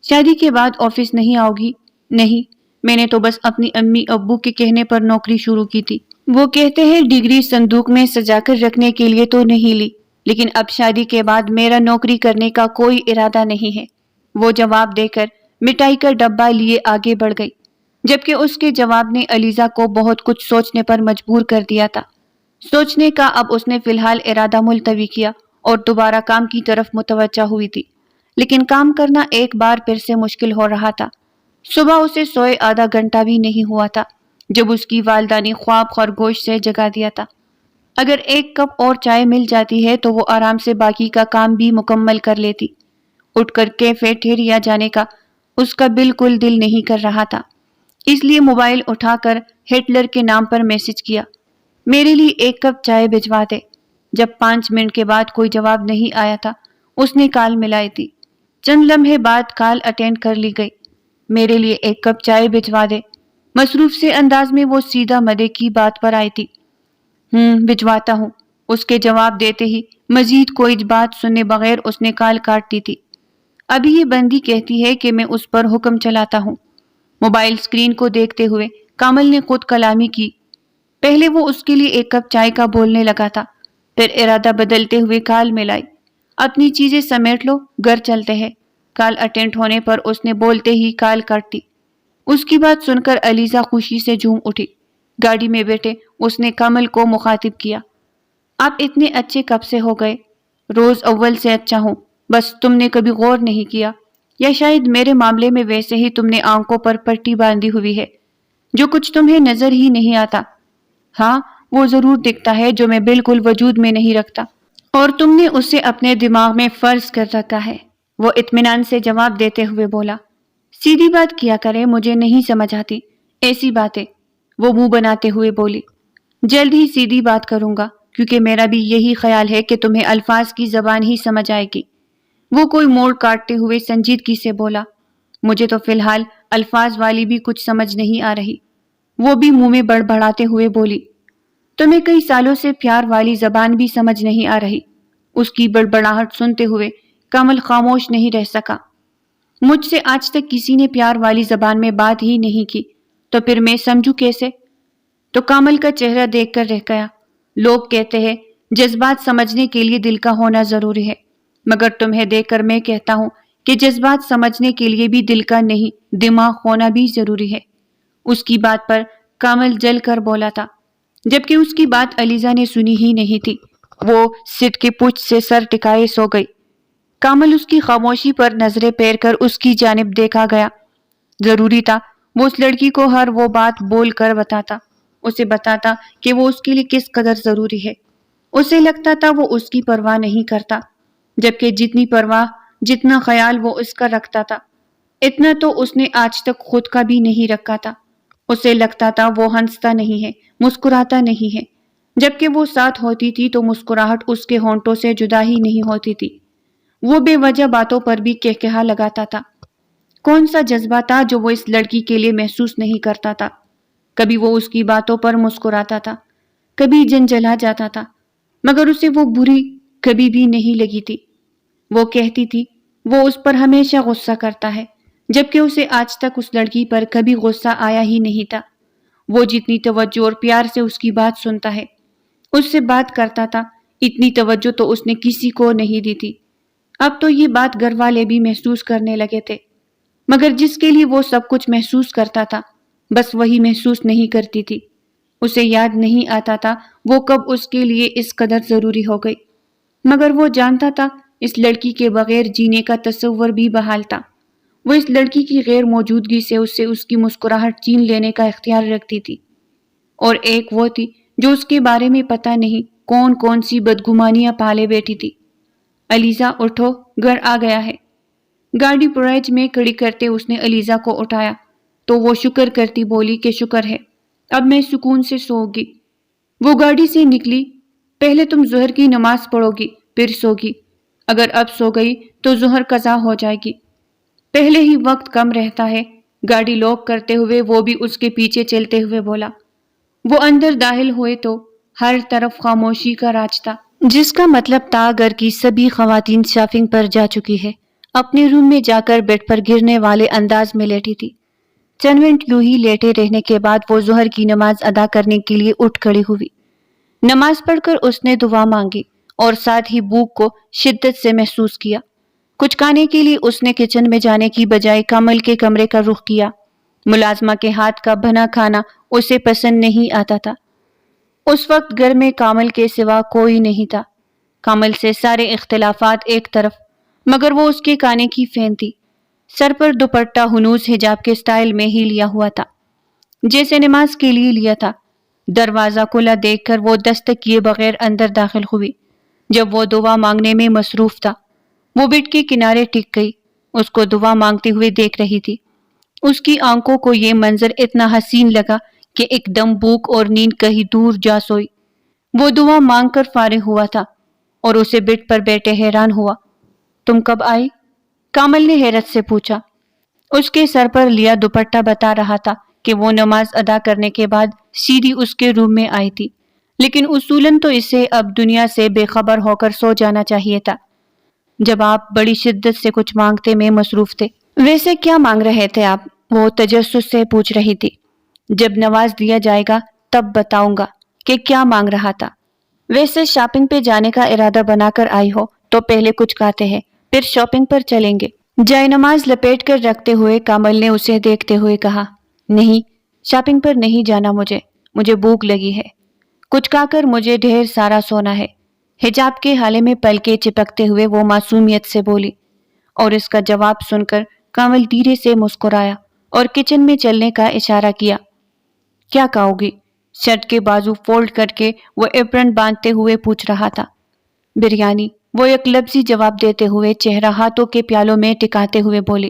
شادی کے بعد آفس نہیں آؤ گی؟ نہیں، میں نے تو بس اپنی امی ابو کے کہنے پر نوکری شروع کی تھی۔ وہ کہتے ہیں ڈگری صندوق میں سجا کر رکھنے کے لیے تو نہیں لی، لیکن اب شادی کے بعد میرا نوکری کرنے کا کوئی ارادہ نہیں ہے، وہ جواب دے کر مٹھائی کا ڈبہ لیے آگے بڑھ گئی، جبکہ اس کے جواب نے علیزہ کو بہت کچھ سوچنے پر مجبور کر دیا تھا۔ سوچنے کا اب اس نے فی الحال ارادہ ملتوی کیا اور دوبارہ کام کی طرف متوجہ ہوئی تھی، لیکن کام کرنا ایک بار پھر سے مشکل ہو رہا تھا۔ صبح اسے سوئے آدھا گھنٹہ بھی نہیں ہوا تھا جب اس کی والدہ نے خواب خرگوش سے جگا دیا تھا۔ اگر ایک کپ اور چائے مل جاتی ہے تو وہ آرام سے باقی کا کام بھی مکمل کر لیتی۔ اٹھ کر کیفیٹیریا جانے کا اس کا بالکل دل نہیں کر رہا تھا، اس لیے موبائل اٹھا کر ہٹلر کے نام پر میسج کیا، میرے لیے ایک کپ چائے بھجوا دے۔ جب 5 منٹ کے بعد کوئی جواب نہیں آیا تھا اس نے کال ملائی تھی۔ چند لمحے بعد کال اٹینڈ کر لی گئی۔ میرے لیے ایک کپ چائے بھجوا دے، مصروف سے انداز میں وہ سیدھا مدعے کی بات پر آئی تھی۔ بھجواتا ہوں، اس کے جواب دیتے ہی مزید کوئی بات سنے بغیر اس نے کال کاٹ دی تھی۔ ابھی یہ بندی کہتی ہے کہ میں اس پر حکم چلاتا ہوں۔ موبائل سکرین کو دیکھتے ہوئے کامل نے خود کلامی کی۔ پہلے وہ اس کے لیے ایک کپ چائے کا بولنے لگا تھا، پھر ارادہ بدلتے ہوئے کال ملائی، اپنی چیزیں سمیٹ لو، گھر چلتے ہیں۔ کال اٹینڈ ہونے پر اس نے بولتے ہی کال کاٹ دی۔ اس کی بات سن کر علیزہ خوشی سے جھوم اٹھی۔ گاڑی میں بیٹھے اس نے کمل کو مخاطب کیا، آپ اتنے اچھے کب سے ہو گئے؟ روز اول سے اچھا ہوں، بس تم نے کبھی غور نہیں کیا، یا شاید میرے معاملے میں ویسے ہی تم نے آنکھوں پر پٹی باندھی ہوئی ہے، جو کچھ تمہیں نظر ہی نہیں آتا۔ ہاں، وہ ضرور دکھتا ہے جو میں بالکل وجود میں نہیں رکھتا، اور تم نے اسے اپنے دماغ میں فرض کر رکھا ہے، وہ اطمینان سے جواب دیتے ہوئے بولا۔ سیدھی بات کیا کرے، مجھے نہیں سمجھ آتی ایسی باتیں، وہ منہ بناتے ہوئے بولی۔ جلد ہی سیدھی بات کروں گا، کیونکہ میرا بھی یہی خیال ہے کہ تمہیں الفاظ کی زبان ہی سمجھ آئے گی، وہ کوئی موڑ کاٹتے ہوئے سنجیدگی سے بولا۔ مجھے تو فی الحال الفاظ والی بھی کچھ سمجھ نہیں آ رہی، وہ بھی منہ میں بڑبڑاتے ہوئے بولی۔ تمہیں کئی سالوں سے پیار والی زبان بھی سمجھ نہیں آ رہی۔ اس کی بڑبڑاہٹ سنتے ہوئے کمل خاموش نہیں رہ سکا۔ مجھ سے آج تک کسی نے پیار والی زبان میں بات ہی نہیں کی، تو پھر میں سمجھوں کیسے؟ تو کامل کا چہرہ دیکھ کر رہ گیا۔ لوگ کہتے ہیں جذبات سمجھنے کے لیے دل کا ہونا ضروری ہے، مگر تمہیں دیکھ کر میں کہتا ہوں کہ جذبات سمجھنے کے لیے بھی دل کا نہیں دماغ ہونا بھی ضروری ہے۔ اس کی بات پر کامل جل کر بولا تھا، جبکہ اس کی بات علیزہ نے سنی ہی نہیں تھی۔ وہ سٹ کی پوچھ سے سر ٹکائے سو گئی۔ کامل اس کی خاموشی پر نظریں پھیر کر اس کی جانب دیکھا گیا۔ ضروری تھا وہ اس لڑکی کو ہر وہ بات بول کر بتاتا، اسے بتاتا کہ وہ اس کے لیے کس قدر ضروری ہے۔ اسے لگتا تھا وہ اس کی پرواہ نہیں کرتا، جبکہ جتنی پرواہ، جتنا خیال وہ اس کا رکھتا تھا، اتنا تو اس نے آج تک خود کا بھی نہیں رکھا تھا۔ اسے لگتا تھا وہ ہنستا نہیں ہے، مسکراتا نہیں ہے، جبکہ وہ ساتھ ہوتی تھی تو مسکراہٹ اس کے ہونٹوں سے جدا ہی نہیں ہوتی تھی۔ وہ بے وجہ باتوں پر بھی کہکہا لگاتا تھا۔ کون سا جذبہ تھا جو وہ اس لڑکی کے لیے محسوس نہیں کرتا تھا؟ کبھی وہ اس کی باتوں پر مسکراتا تھا، کبھی جنجلا جاتا تھا، مگر اسے وہ بری کبھی بھی نہیں لگی تھی۔ وہ کہتی تھی وہ اس پر ہمیشہ غصہ کرتا ہے، جبکہ اسے آج تک اس لڑکی پر کبھی غصہ آیا ہی نہیں تھا۔ وہ جتنی توجہ اور پیار سے اس کی بات سنتا ہے، اس سے بات کرتا تھا، اتنی توجہ تو اس نے کسی کو نہیں دی تھی۔ اب تو یہ بات گھر والے بھی محسوس کرنے لگے تھے، مگر جس کے لیے وہ سب کچھ محسوس کرتا تھا، بس وہی محسوس نہیں کرتی تھی۔ اسے یاد نہیں آتا تھا وہ کب اس کے لیے اس قدر ضروری ہو گئی، مگر وہ جانتا تھا اس لڑکی کے بغیر جینے کا تصور بھی محال تھا۔ وہ اس لڑکی کی غیر موجودگی سے اس کی مسکراہٹ چھین لینے کا اختیار رکھتی تھی، اور ایک وہ تھی جو اس کے بارے میں پتہ نہیں کون کون سی بدگمانیاں پالے بیٹھی تھی۔ علیزہ اٹھو، گھر آ گیا ہے۔ گاڑی پرائج میں کھڑی کرتے اس نے علیزہ کو اٹھایا تو وہ شکر کرتی بولی کہ شکر ہے، اب میں سکون سے سو گی۔ وہ گاڑی سے نکلی، پہلے تم ظہر کی نماز پڑھو گی پھر سوگی، اگر اب سو گئی تو ظہر قضا ہو جائے گی، پہلے ہی وقت کم رہتا ہے۔ گاڑی لوک کرتے ہوئے وہ بھی اس کے پیچھے چلتے ہوئے بولا۔ وہ اندر داخل ہوئے تو ہر طرف خاموشی کا راج تھا، جس کا مطلب تھا گھر کی سبھی خواتین شاپنگ پر جا چکی ہے۔ اپنے روم میں جا کر بیڈ پر گرنے والے انداز میں لیٹی تھی۔ چند منٹ یوں ہی لیٹے رہنے کے بعد وہ ظہر کی نماز ادا کرنے کے لیے اٹھ کھڑی ہوئی۔ نماز پڑھ کر اس نے دعا مانگی اور ساتھ ہی بھوک کو شدت سے محسوس کیا۔ کچھ کھانے کے لیے اس نے کچن میں جانے کی بجائے کمل کے کمرے کا رخ کیا۔ ملازمہ کے ہاتھ کا بنا کھانا اسے پسند نہیں آتا تھا۔ اس وقت گھر میں کامل کے سوا کوئی نہیں تھا۔ کامل سے سارے اختلافات ایک طرف، مگر وہ اس کے کھانے کی فین تھی۔ سر پر دوپٹہ ہنوز حجاب کے سٹائل میں ہی لیا ہوا تھا، جیسے نماز کے لیے لیا تھا۔ دروازہ کھلا دیکھ کر وہ دستک کیے بغیر اندر داخل ہوئی۔ جب وہ دعا مانگنے میں مصروف تھا، وہ بیڈ کے کنارے ٹک گئی، اس کو دعا مانگتے ہوئے دیکھ رہی تھی۔ اس کی آنکھوں کو یہ منظر اتنا حسین لگا کہ ایک دم بھوک اور نیند کہیں دور جا سوئی۔ وہ دعا مانگ کر فارغ ہوا تھا اور اسے بیڈ پر بیٹھے حیران ہوا۔ تم کب آئی؟ کامل نے حیرت سے پوچھا۔ اس کے سر پر لیا دوپٹہ بتا رہا تھا کہ وہ نماز ادا کرنے کے بعد سیدھی اس کے روم میں آئی تھی، لیکن اصولاً تو اسے اب دنیا سے بے خبر ہو کر سو جانا چاہیے تھا۔ جب آپ بڑی شدت سے کچھ مانگتے میں مصروف تھے۔ ویسے کیا مانگ رہے تھے آپ؟ وہ تجسس سے پوچھ رہی تھی۔ جب نواز دیا جائے گا تب بتاؤں گا کہ کیا مانگ رہا تھا۔ ویسے شاپنگ پہ جانے کا ارادہ بنا کر آئی ہو تو پہلے کچھ کھاتے ہیں، پھر شاپنگ پر چلیں گے۔ جائے نماز لپیٹ کر رکھتے ہوئے کامل نے اسے دیکھتے ہوئے کہا، نہیں، شاپنگ پر نہیں جانا، مجھے بھوک لگی ہے، کچھ کھا کر مجھے ڈھیر سارا سونا ہے۔ حجاب کے حالے میں پلکیں چپکتے ہوئے وہ معصومیت سے بولی، اور اس کا جواب سن کر کامل دھیرے سے مسکرایا اور کچن میں چلنے کا اشارہ کیا۔ کیا کھاؤ گی؟ شرٹ کے بازو فولڈ کر کے وہ ایپرن باندھتے ہوئے پوچھ رہا تھا۔ بریانی، وہ ایک لفظی جواب دیتے ہوئے چہرہ ہاتھوں کے پیالوں میں ٹکاتے ہوئے بولی۔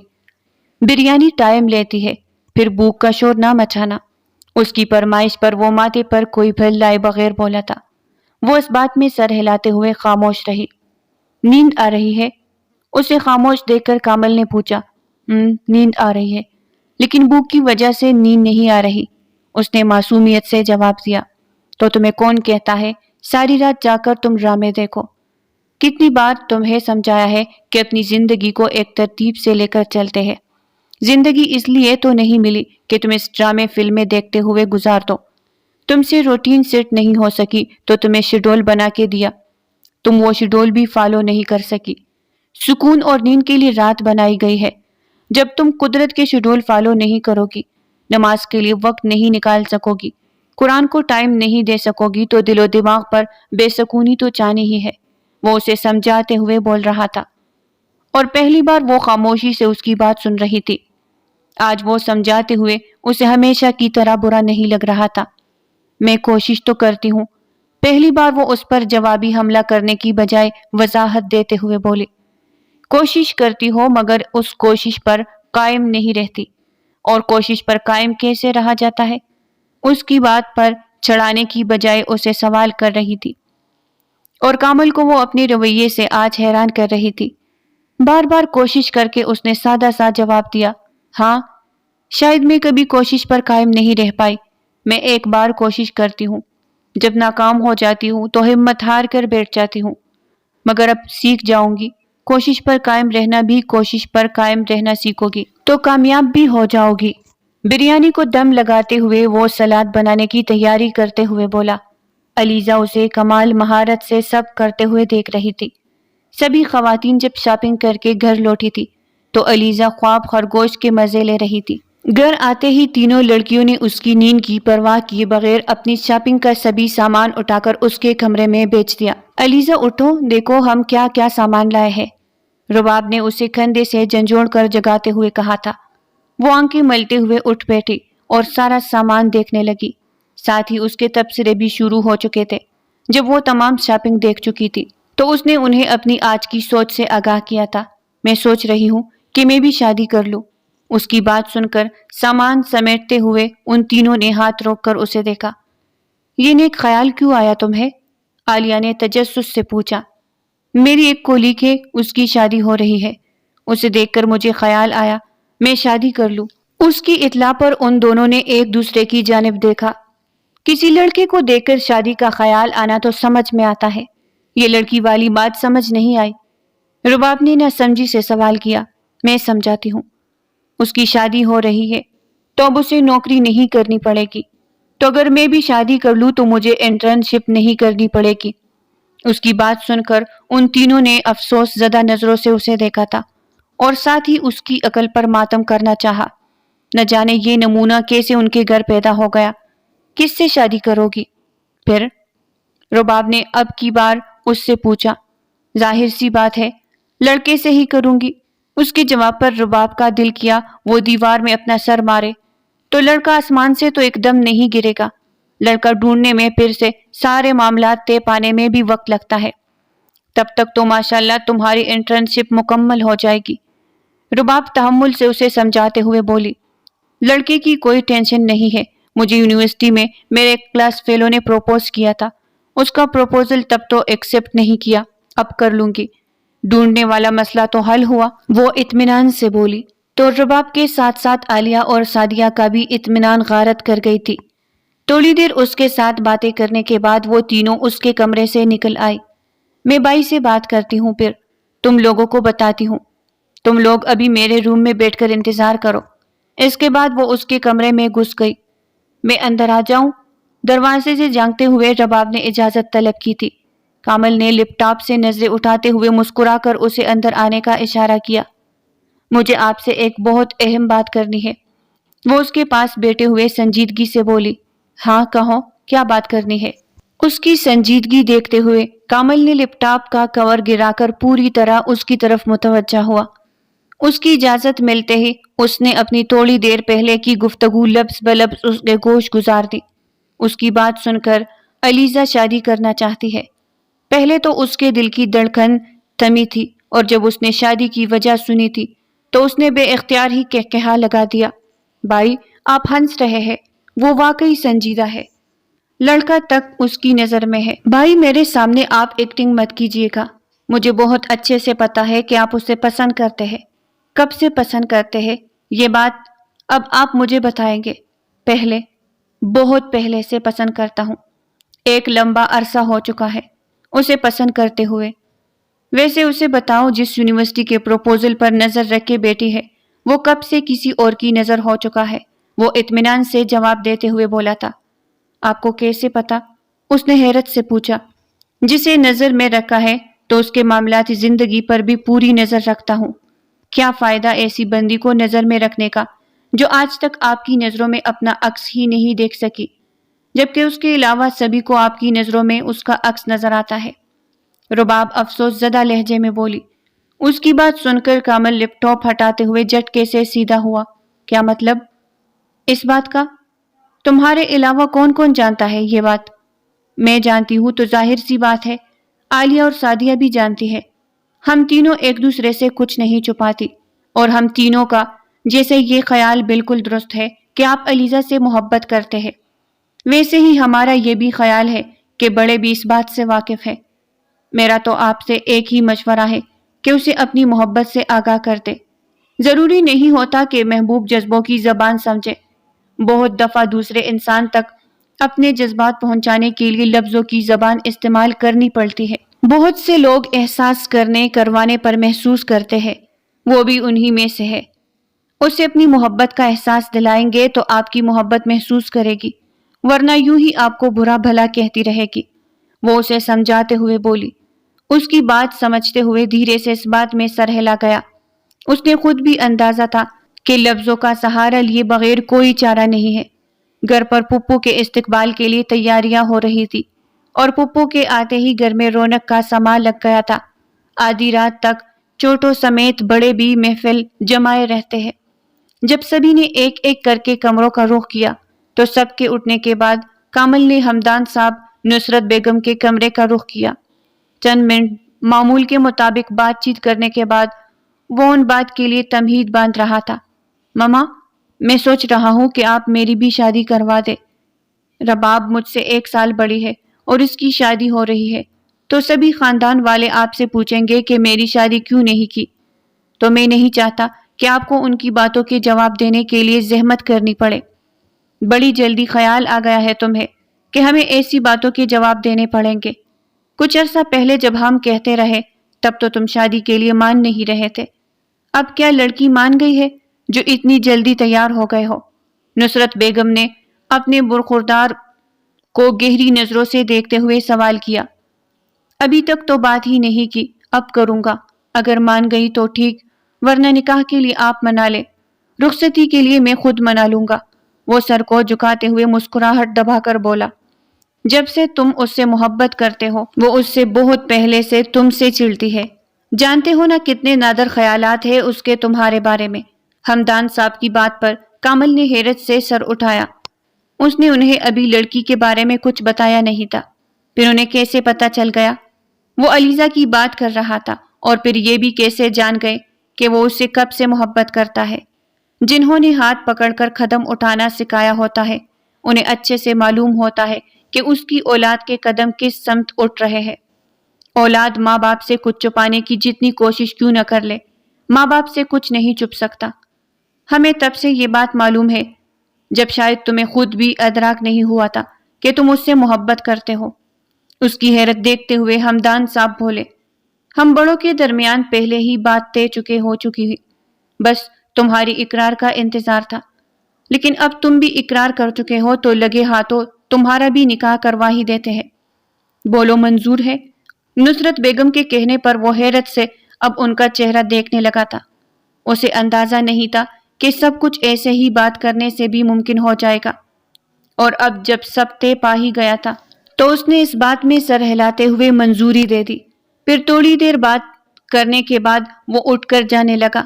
بریانی ٹائم لیتی ہے، پھر بھوک کا شور نہ مچانا۔ اس کی فرمائش پر وہ ماتھے پر کوئی پھل لائے بغیر بولا تھا۔ وہ اس بات میں سر ہلاتے ہوئے خاموش رہی۔ نیند آ رہی ہے؟ اسے خاموش دیکھ کر کامل نے پوچھا۔ نیند آ رہی ہے، لیکن بھوک کی وجہ سے نیند نہیں آ رہی، اس نے معصومیت سے جواب دیا۔ تو تمہیں کون کہتا ہے ساری رات جا کر تم ڈرامے دیکھو؟ کتنی بار تمہیں سمجھایا ہے کہ اپنی زندگی کو ایک ترتیب سے لے کر چلتے ہیں۔ زندگی اس لیے تو نہیں ملی کہ تم اس ڈرامے فلمیں دیکھتے ہوئے گزار دو۔ تم سے روٹین سیٹ نہیں ہو سکی تو تمہیں شیڈول بنا کے دیا، تم وہ شیڈول بھی فالو نہیں کر سکی۔ سکون اور نیند کے لیے رات بنائی گئی ہے۔ جب تم قدرت کے شیڈول فالو نہیں کرو گی، نماز کے لیے وقت نہیں نکال سکو گی، قرآن کو ٹائم نہیں دے سکو گی، تو دل و دماغ پر بے سکونی تو چانی ہی ہے۔ وہ اسے سمجھاتے ہوئے بول رہا تھا، اور پہلی بار وہ خاموشی سے اس کی بات سن رہی تھی۔ آج وہ سمجھاتے ہوئے اسے ہمیشہ کی طرح برا نہیں لگ رہا تھا۔ میں کوشش تو کرتی ہوں۔ پہلی بار وہ اس پر جوابی حملہ کرنے کی بجائے وضاحت دیتے ہوئے بولی۔ کوشش کرتی ہو مگر اس کوشش پر قائم نہیں رہتی، اور کوشش پر قائم کیسے رہا جاتا ہے؟ اس کی بات پر چڑھانے کی بجائے اسے سوال کر رہی تھی، اور کامل کو وہ اپنے رویے سے آج حیران کر رہی تھی۔ بار بار کوشش کر کے اس نے سادہ سا جواب دیا، ہاں، شاید میں کبھی کوشش پر قائم نہیں رہ پائی. میں ایک بار کوشش کرتی ہوں، جب ناکام ہو جاتی ہوں تو ہمت ہار کر بیٹھ جاتی ہوں. مگر اب سیکھ جاؤں گی. کوشش پر قائم رہنا بھی کوشش پر قائم رہنا سیکھو گی تو کامیاب بھی ہو جاؤ گی. بریانی کو دم لگاتے ہوئے وہ سلاد بنانے کی تیاری کرتے ہوئے بولا. علیزہ اسے کمال مہارت سے سب کرتے ہوئے دیکھ رہی تھی. سبھی خواتین جب شاپنگ کر کے گھر لوٹی تھی تو علیزہ خواب خرگوش کے مزے لے رہی تھی. گھر آتے ہی تینوں لڑکیوں نے اس کی نیند کی پرواہ کیے بغیر اپنی شاپنگ کا سبھی سامان اٹھا کر اس کے کمرے میں بیچ دیا. علیزہ اٹھو، دیکھو ہم کیا کیا سامان لائے ہیں. رباب نے اسے کندھے سے جھنجھوڑ کر جگاتے ہوئے کہا تھا. وہ آنکھیں ملتے ہوئے اٹھ بیٹھی اور سارا سامان دیکھنے لگی. ساتھ ہی اس کے تبصرے بھی شروع ہو چکے تھے. جب وہ تمام شاپنگ دیکھ چکی تھی تو اس نے انہیں اپنی آج کی سوچ سے آگاہ کیا تھا. میں سوچ رہی ہوں کہ میں بھی شادی کر لوں. اس کی بات سن کر سامان سمیٹتے ہوئے ان تینوں نے ہاتھ روک کر اسے دیکھا. یہ نیک خیال کیوں آیا تمہیں؟ عالیہ نے تجسس سے پوچھا. میری ایک کولیگ ہے، اس کی شادی ہو رہی ہے. اسے دیکھ کر مجھے خیال آیا میں شادی کر لوں. اس کی اطلاع پر ان دونوں نے ایک دوسرے کی جانب دیکھا. کسی لڑکے کو دیکھ کر شادی کا خیال آنا تو سمجھ میں آتا ہے، یہ لڑکی والی بات سمجھ نہیں آئی. رباب نے نہ سمجھی سے سوال کیا. میں سمجھاتی ہوں. اس کی شادی ہو رہی ہے تو اب اسے نوکری نہیں کرنی پڑے گی. تو اگر میں بھی شادی کر لوں تو مجھے انٹرنشپ نہیں کرنی پڑے گی. اس کی بات سن کر ان تینوں نے افسوس زدہ نظروں سے اسے دیکھا تھا اور ساتھ ہی اس کی عقل پر ماتم کرنا چاہا. نہ جانے یہ نمونہ کیسے ان کے گھر پیدا ہو گیا. کس سے شادی کرو گی پھر؟ رباب نے اب کی بار اس سے پوچھا. ظاہر سی بات ہے لڑکے سے ہی کروں گی. اس کے جواب پر رباب کا دل کیا وہ دیوار میں اپنا سر مارے. تو لڑکا آسمان سے تو ایک دم نہیں گرے گا. لڑکا ڈھونڈنے میں پھر سے سارے معاملات طے پانے میں بھی وقت لگتا ہے. تب تک تو ماشاءاللہ تمہاری انٹرنشپ مکمل ہو جائے گی. رباب تحمل سے اسے سمجھاتے ہوئے بولی. لڑکے کی کوئی ٹینشن نہیں ہے. مجھے یونیورسٹی میں میرے کلاس فیلو نے پروپوز کیا تھا. اس کا پروپوزل تب تو ایکسپٹ نہیں کیا، اب کر لوں گی. ڈھونڈنے والا مسئلہ تو حل ہوا، وہ اطمینان سے بولی. تو رباب کے ساتھ ساتھ عالیہ اور سعدیہ کا بھی اطمینان غارت کر گئی تھی. تھوڑی دیر اس کے ساتھ باتیں کرنے کے بعد وہ تینوں اس کے کمرے سے نکل آئی. میں بائی سے بات کرتی ہوں، پھر تم لوگوں کو بتاتی ہوں. تم لوگ ابھی میرے روم میں بیٹھ کر انتظار کرو. اس کے بعد وہ اس کے کمرے میں گھس گئی. میں اندر آ جاؤں؟ دروازے سے جھانکتے ہوئے رباب نے اجازت طلب کی تھی. کامل نے لیپ ٹاپ سے نظریں اٹھاتے ہوئے مسکرا کر اسے اندر آنے کا اشارہ کیا. مجھے آپ سے ایک بہت اہم بات کرنی ہے. وہ اس کے پاس بیٹھے ہوئے سنجیدگی سے بولی. ہاں کہو، کیا بات کرنی ہے؟ اس کی سنجیدگی دیکھتے ہوئے کامل نے لیپ ٹاپ کا کور گرا کر پوری طرح اس کی طرف متوجہ ہوا. اس کی اجازت ملتے ہی اس نے اپنی تھوڑی دیر پہلے کی گفتگو لفظ بلفظ اس کے گوش گزار دی. اس کی بات سن کر علیزہ شادی کرنا چاہتی ہے. پہلے تو اس کے دل کی دھڑکن تھمی تھی اور جب اس نے شادی کی وجہ سنی تھی تو اس نے بے اختیار ہی کہا لگا دیا. بھائی آپ ہنس رہے ہیں، وہ واقعی سنجیدہ ہے. لڑکا تک اس کی نظر میں ہے. بھائی میرے سامنے آپ ایکٹنگ مت کیجیے گا. مجھے بہت اچھے سے پتا ہے کہ آپ اسے پسند کرتے ہیں. کب سے پسند کرتے ہیں یہ بات اب آپ مجھے بتائیں گے؟ پہلے، بہت پہلے سے پسند کرتا ہوں. ایک لمبا عرصہ ہو چکا ہے اسے پسند کرتے ہوئے. ویسے اسے بتاؤ جس یونیورسٹی کے پروپوزل پر نظر رکھ کے بیٹھی ہے وہ کب سے کسی اور کی نظر ہو چکا ہے. وہ اطمینان سے جواب دیتے ہوئے بولا تھا. آپ کو کیسے پتا؟ اس نے حیرت سے پوچھا. جسے نظر میں رکھا ہے تو اس کے معاملاتی زندگی پر بھی پوری نظر رکھتا ہوں. کیا فائدہ ایسی بندی کو نظر میں رکھنے کا جو آج تک آپ کی نظروں میں اپنا عکس ہی نہیں دیکھ سکی، جبکہ اس کے علاوہ سبھی کو آپ کی نظروں میں اس کا عکس نظر آتا ہے. رباب افسوس زدہ لہجے میں بولی. اس کی بات سن کر کامل لیپ ٹاپ ہٹاتے ہوئے جھٹکے سے سیدھا ہوا. کیا مطلب اس بات کا؟ تمہارے علاوہ کون کون جانتا ہے یہ بات؟ میں جانتی ہوں تو ظاہر سی بات ہے عالیہ اور سعدیہ بھی جانتی ہے. ہم تینوں ایک دوسرے سے کچھ نہیں چھپاتی اور ہم تینوں کا جیسے یہ خیال بالکل درست ہے کہ آپ علیزہ سے محبت کرتے ہیں، ویسے ہی ہمارا یہ بھی خیال ہے کہ بڑے بھی اس بات سے واقف ہے. میرا تو آپ سے ایک ہی مشورہ ہے کہ اسے اپنی محبت سے آگاہ کر دے. ضروری نہیں ہوتا کہ محبوب جذبوں کی زبان سمجھے، بہت دفعہ دوسرے انسان تک اپنے جذبات پہنچانے کے لیے لفظوں کی زبان استعمال کرنی پڑتی ہے۔ بہت سے لوگ احساس کروانے پر محسوس کرتے ہیں، وہ بھی انہی میں سے ہے۔ اسے اپنی محبت کا احساس دلائیں گے تو آپ کی محبت محسوس کرے گی، ورنہ یوں ہی آپ کو برا بھلا کہتی رہے گی۔ وہ اسے سمجھاتے ہوئے بولی۔ اس کی بات سمجھتے ہوئے دھیرے سے اس بات میں سر ہلا گیا۔ اس نے خود بھی اندازہ تھا کہ لفظوں کا سہارا لیے بغیر کوئی چارہ نہیں ہے۔ گھر پر پھپھو کے استقبال کے لیے تیاریاں ہو رہی تھی اور پھپھو کے آتے ہی گھر میں رونق کا سماں لگ گیا تھا۔ آدھی رات تک چھوٹوں سمیت بڑے بھی محفل جمائے رہتے ہیں۔ جب سبھی نے ایک ایک کر کے کمروں کا رخ کیا تو سب کے اٹھنے کے بعد کامل نے ہمدان صاحب نصرت بیگم کے کمرے کا رخ کیا۔ چند منٹ معمول کے مطابق بات چیت کرنے کے بعد وہ ان بات کے لیے تمہید باندھ رہا تھا۔ ماما، میں سوچ رہا ہوں کہ آپ میری بھی شادی کروا دے۔ رباب مجھ سے 1 سال بڑی ہے اور اس کی شادی ہو رہی ہے تو سبھی خاندان والے آپ سے پوچھیں گے کہ میری شادی کیوں نہیں کی، تو میں نہیں چاہتا کہ آپ کو ان کی باتوں کے جواب دینے کے لیے زحمت کرنی پڑے۔ بڑی جلدی خیال آ گیا ہے تمہیں کہ ہمیں ایسی باتوں کے جواب دینے پڑیں گے۔ کچھ عرصہ پہلے جب ہم کہتے رہے تب تو تم شادی کے لیے مان نہیں رہے تھے، اب کیا لڑکی مان گئی ہے جو اتنی جلدی تیار ہو گئے ہو؟ نصرت بیگم نے اپنے برخوردار کو گہری نظروں سے دیکھتے ہوئے سوال کیا۔ ابھی تک تو بات ہی نہیں کی، اب کروں گا۔ اگر مان گئی تو ٹھیک، ورنہ نکاح کے لیے آپ منا لے، رخصتی کے لیے میں خود منا لوں گا۔ وہ سر کو جھکاتے ہوئے مسکراہٹ دبا کر بولا۔ جب سے تم اس سے محبت کرتے ہو وہ اس سے بہت پہلے سے تم سے چڑھتی ہے۔ جانتے ہو نا کتنے نادر خیالات ہیں اس کے تمہارے بارے میں۔ ہمدان صاحب کی بات پر کامل نے حیرت سے سر اٹھایا۔ اس نے انہیں ابھی لڑکی کے بارے میں کچھ بتایا نہیں تھا، پھر انہیں کیسے پتہ چل گیا؟ وہ علیزہ کی بات کر رہا تھا اور پھر یہ بھی کیسے جان گئے کہ وہ اس سے کب سے محبت کرتا ہے؟ جنہوں نے ہاتھ پکڑ کر قدم اٹھانا سکھایا ہوتا ہے انہیں اچھے سے معلوم ہوتا ہے کہ اس کی اولاد کے قدم کس سمت اٹھ رہے ہیں۔ اولاد ماں باپ سے کچھ چھپانے کی جتنی کوشش کیوں نہ کر لے، ماں باپ سے کچھ نہیں چھپ سکتا۔ ہمیں تب سے یہ بات معلوم ہے جب شاید تمہیں خود بھی ادراک نہیں ہوا تھا کہ تم اس سے محبت کرتے ہو۔ اس کی حیرت دیکھتے ہوئے ہمدان صاحب بولے۔ ہم بڑوں کے درمیان پہلے ہی بات طے ہو چکی ہوئی، بس تمہاری اقرار کا انتظار تھا۔ لیکن اب تم بھی اقرار کر چکے ہو تو لگے ہاتھوں تمہارا بھی نکاح کروا ہی دیتے ہیں۔ بولو منظور ہے؟ نصرت بیگم کے کہنے پر وہ حیرت سے اب ان کا چہرہ دیکھنے لگا تھا۔ اسے اندازہ نہیں تھا کہ سب کچھ ایسے ہی بات کرنے سے بھی ممکن ہو جائے گا، اور اب جب سب طے پا ہی گیا تھا تو اس نے اس بات میں سر ہلاتے ہوئے منظوری دے دی۔ پھر تھوڑی دیر بات کرنے کے بعد وہ اٹھ کر جانے لگا۔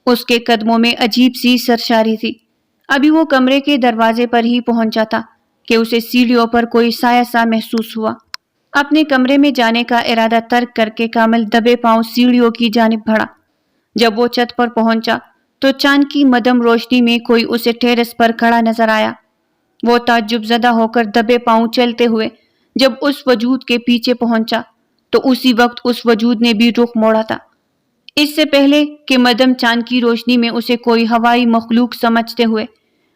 اس کے قدموں میں عجیب سی سرشاری تھی۔ ابھی وہ کمرے کے دروازے پر ہی پہنچا تھا کہ اسے سیڑھیوں پر کوئی سایہ سا محسوس ہوا۔ اپنے کمرے میں جانے کا ارادہ ترک کر کے کامل دبے پاؤں سیڑھیوں کی جانب بڑھا۔ جب وہ چھت پر پہنچا تو چاند کی مدھم روشنی میں کوئی اسے ٹیرس پر کھڑا نظر آیا۔ وہ تعجب زدہ ہو کر دبے پاؤں چلتے ہوئے جب اس وجود کے پیچھے پہنچا تو اسی وقت اس وجود نے بھی رخ موڑا تھا۔ اس سے پہلے کہ مدھم چاند کی روشنی میں اسے کوئی ہوائی مخلوق سمجھتے ہوئے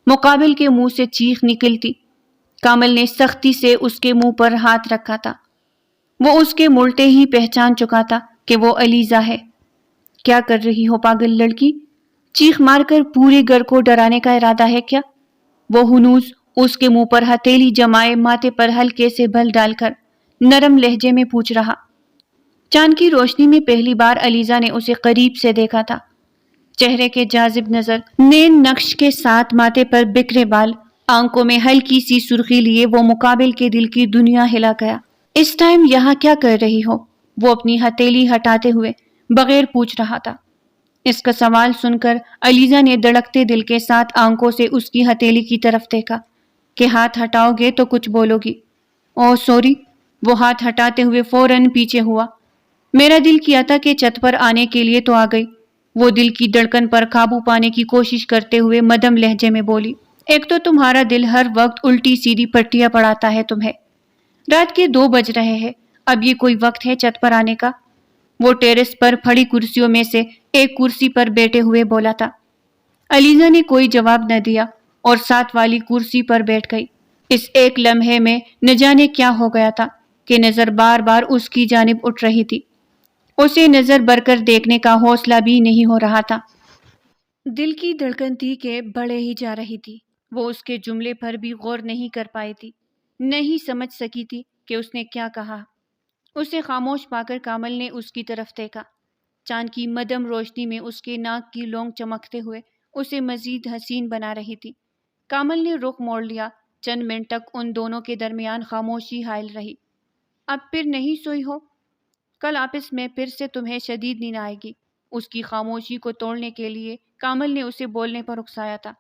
مقابل کے منہ سے چیخ نکلتی، کامل نے سختی سے اس کے منہ پر ہاتھ رکھا تھا۔ وہ اس کے ملتے ہی پہچان چکا تھا کہ وہ علیزہ ہے۔ کیا کر رہی ہو پاگل لڑکی؟ چیخ مار کر پورے گھر کو ڈرانے کا ارادہ ہے کیا؟ وہ ہنوز اس کے منہ پر ہتھیلی جمائے ماتھے پر ہلکے سے بل ڈال کر نرم لہجے میں پوچھ رہا۔ چاند کی روشنی میں پہلی بار علیزہ نے اسے قریب سے دیکھا تھا۔ چہرے کے جاذب نظر، نین نقش کے ساتھ ماتھے پر بکھرے بال، آنکھوں میں ہلکی سی سرخی لیے وہ مقابل کے دل کی دنیا ہلا گیا۔ اس ٹائم یہاں کیا کر رہی ہو؟ وہ اپنی ہتھیلی ہٹاتے ہوئے بغیر پوچھ رہا تھا۔ اس کا سوال سن کر علیزہ نے دھڑکتے دل کے ساتھ آنکھوں سے اس کی ہتھیلی کی طرف دیکھا کہ ہاتھ ہٹاؤ گے تو کچھ بولو گی۔ اوہ سوری۔ وہ ہاتھ ہٹاتے ہوئے فوراً پیچھے ہوا۔ میرا دل کیا تھا کہ چھت پر آنے کے لیے تو آ گئی۔ وہ دل کی دھڑکن پر قابو پانے کی کوشش کرتے ہوئے مدھم لہجے میں بولی۔ ایک تو تمہارا دل ہر وقت الٹی سیدھی پٹیاں پڑھاتا ہے تمہیں۔ رات کے 2 بج رہے ہیں، اب یہ کوئی وقت ہے چھت پر آنے کا؟ وہ ٹیرس پر پڑی کرسیوں میں سے ایک کرسی پر بیٹھے ہوئے بولا تھا۔ علیزہ نے کوئی جواب نہ دیا اور ساتھ والی کرسی پر بیٹھ گئی۔ اس ایک لمحے میں نہ جانے کیا ہو گیا تھا کہ نظر بار بار اس کی جانب اٹھ رہی تھی۔ اسے نظر بھر کر دیکھنے کا حوصلہ بھی نہیں ہو رہا تھا۔ دل کی دھڑکن تھی کہ بڑھے ہی جا رہی تھی۔ وہ اس کے جملے پر بھی غور نہیں کر پائی تھی، نہیں سمجھ سکی تھی کہ اس نے کیا کہا۔ اسے خاموش پا کر کامل نے اس کی طرف دیکھا۔ چاند کی مدھم روشنی میں اس کے ناک کی لونگ چمکتے ہوئے اسے مزید حسین بنا رہی تھی۔ کامل نے رخ موڑ لیا۔ چند منٹ تک ان دونوں کے درمیان خاموشی حائل رہی۔ اب پھر نہیں سوئی ہو؟ کل آفس میں پھر سے تمہیں شدید نیند آئے گی۔ اس کی خاموشی کو توڑنے کے لیے کامل نے اسے بولنے پر اکسایا تھا،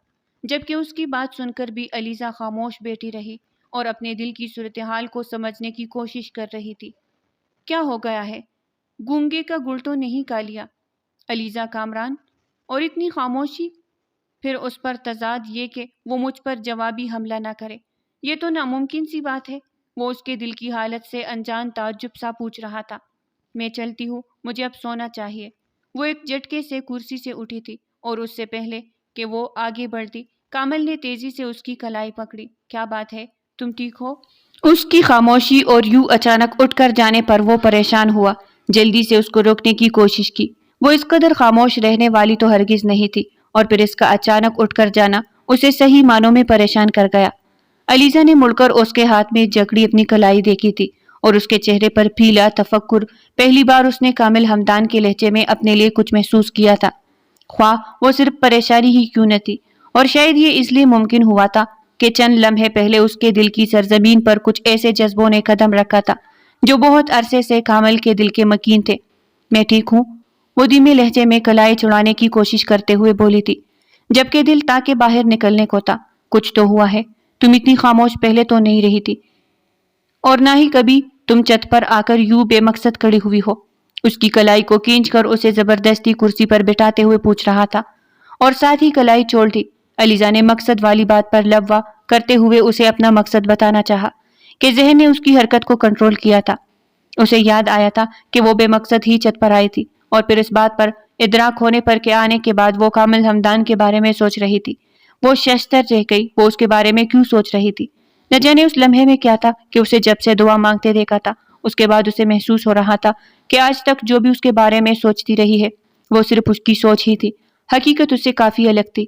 جبکہ اس کی بات سن کر بھی علیزہ خاموش بیٹھی رہی اور اپنے دل کی صورتحال کو سمجھنے کی کوشش کر رہی تھی۔ کیا ہو گیا ہے؟ گونگے کا گل تو نہیں کھا لیا علیزہ کامران؟ اور اتنی خاموشی؟ پھر اس پر تضاد یہ کہ وہ مجھ پر جوابی حملہ نہ کرے، یہ تو ناممکن سی بات ہے۔ وہ اس کے دل کی حالت سے انجان تعجب سا پوچھ رہا تھا۔ میں چلتی ہوں، مجھے اب سونا چاہیے۔ وہ ایک جھٹکے سے کرسی سے اٹھی تھی اور اس سے پہلے کہ وہ آگے بڑھتی کامل نے تیزی سے اس کی کلائی پکڑی۔ کیا بات ہے؟ تم ٹھیک ہو؟ اس کی خاموشی اور یوں اچانک اٹھ کر جانے پر وہ پریشان ہوا، جلدی سے اس کو روکنے کی کوشش کی۔ وہ اس قدر خاموش رہنے والی تو ہرگز نہیں تھی، اور پھر اس کا اچانک اٹھ کر جانا اسے صحیح معنوں میں پریشان کر گیا۔ علیزہ نے مڑ کر اس کے ہاتھ میں جکڑی اپنی کلائی دیکھی تھی اور اس کے چہرے پر پھیلا تفکر۔ پہلی بار اس نے کامل ہمدان کے لہجے میں اپنے لیے کچھ محسوس کیا تھا، خواہ وہ صرف پریشانی ہی کیوں نہ تھی، اور شاید یہ اس لیے ممکن ہوا تھا کہ چند لمحے پہلے اس کے دل کی سرزمین پر کچھ ایسے جذبوں نے قدم رکھا تھا جو بہت عرصے سے کامل کے دل کے مکین تھے۔ میں ٹھیک ہوں، وہ دھیمے لہجے میں کلائی چھڑانے کی کوشش کرتے ہوئے بولی تھی، جبکہ دل تاکہ باہر نکلنے کو تھا۔ کچھ تو ہوا ہے، تم اتنی خاموش پہلے تو نہیں رہی تھی، اور نہ ہی کبھی تم چھت پر آ کر یوں بے مقصد کھڑی ہوئی ہو۔ اس کی کلائی کو کھینچ کر اسے زبردستی کرسی پر بٹھاتے ہوئے پوچھ رہا تھا، اور ساتھ ہی کلائی چھوڑ دی۔ علیزہ نے مقصد والی بات پر لب وا کرتے ہوئے اسے اپنا مقصد بتانا چاہا کہ ذہن نے اس کی حرکت کو کنٹرول کیا تھا۔ اسے یاد آیا تھا کہ وہ بے مقصد ہی چھت پر آئی تھی، اور پھر اس بات پر ادراک ہونے پر کہ آنے کے بعد وہ کامل ہمدان کے بارے میں سوچ رہی تھی۔ وہ ششدر رہ گئی، وہ اس کے بارے میں کیوں سوچ رہی تھی؟ نہ جانے اس لمحے میں کیا تھا کہ اسے جب سے دعا مانگتے دیکھا تھا، اس کے بعد اسے محسوس ہو رہا تھا کہ آج تک جو بھی اس کے بارے میں سوچتی رہی ہے وہ صرف اس کی سوچ ہی تھی، حقیقت اس سے کافی الگ تھی۔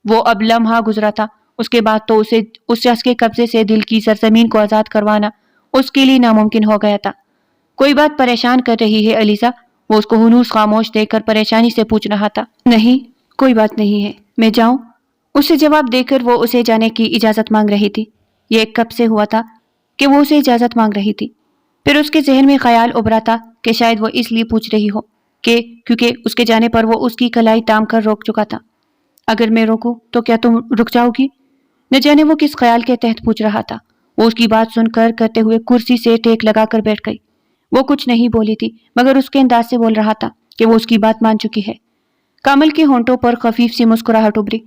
وہ اب لمحہ گزرا تھا، اس کے بعد تو اسے اس شخص کے قبضے سے دل کی سرزمین کو آزاد کروانا اس کے لیے ناممکن ہو گیا تھا۔ کوئی بات پریشان کر رہی ہے علیزہ؟ وہ اس کو ہنوز خاموش دیکھ کر پریشانی سے پوچھ رہا تھا۔ نہیں، کوئی بات نہیں ہے، میں جاؤں؟ اسے جواب دے کر وہ اسے جانے کی اجازت مانگ رہی تھی۔ یہ کب سے ہوا تھا کہ وہ اسے اجازت مانگ رہی تھی؟ پھر اس کے ذہن میں خیال ابھرا تھا کہ شاید وہ اس لیے پوچھ رہی ہو کہ کیونکہ اس کے جانے پر وہ اس کی کلائی تام کر روک چکا تھا۔ اگر میں روکوں تو کیا تم رک جاؤ گی؟ نہ جانے وہ کس خیال کے تحت پوچھ رہا تھا۔ وہ اس کی بات سن کر کرتے ہوئے کرسی سے ٹیک لگا کر بیٹھ گئی۔ وہ کچھ نہیں بولی تھی، مگر اس کے انداز سے بول رہا تھا کہ وہ اس کی بات مان چکی ہے۔ کامل کے ہونٹوں پر خفیف سی مسکراہٹ ابھری۔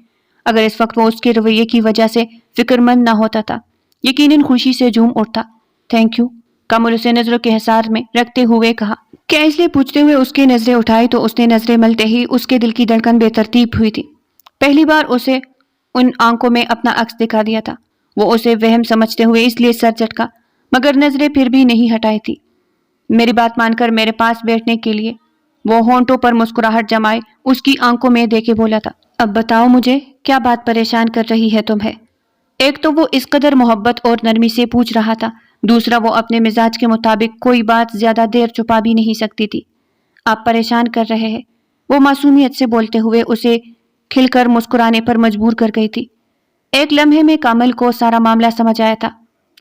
اگر اس وقت وہ اس کے رویے کی وجہ سے فکر مند نہ ہوتا تھا، یقیناً خوشی سے جھوم اٹھتا۔ تھینک یو، کامل اسے نظروں کے حصار میں رکھتے ہوئے کہا۔ کیا اس لیے پوچھتے ہوئے اس کی نظریں اٹھائی تو اس نے نظریں ملتے ہی اس کے دل کی دھڑکن بے ترتیب ہوئی تھی۔ پہلی بار اسے ان آنکھوں میں اپنا عکس دکھا دیا تھا۔ وہ اسے وہم سمجھتے ہوئے اس لیے سر جھٹکا، مگر نظریں پھر بھی نہیں ہٹائی تھی۔ میری بات مان کر میرے پاس بیٹھنے کے لیے وہ ہونٹوں پر مسکراہٹ جمائے اس کی آنکھوں میں دیکھے بولا تھا۔ اب بتاؤ مجھے، کیا بات پریشان کر رہی ہے تمہیں؟ ایک تو وہ اس قدر محبت اور نرمی سے پوچھ رہا تھا، دوسرا وہ اپنے مزاج کے مطابق کوئی بات زیادہ دیر چھپا بھی نہیں سکتی تھی۔ آپ پریشان کر رہے ہیں، وہ معصومیت سے بولتے ہوئے اسے کھل کر مسکرانے پر مجبور کر گئی تھی۔ ایک لمحے میں کامل کو سارا معاملہ سمجھ آیا تھا۔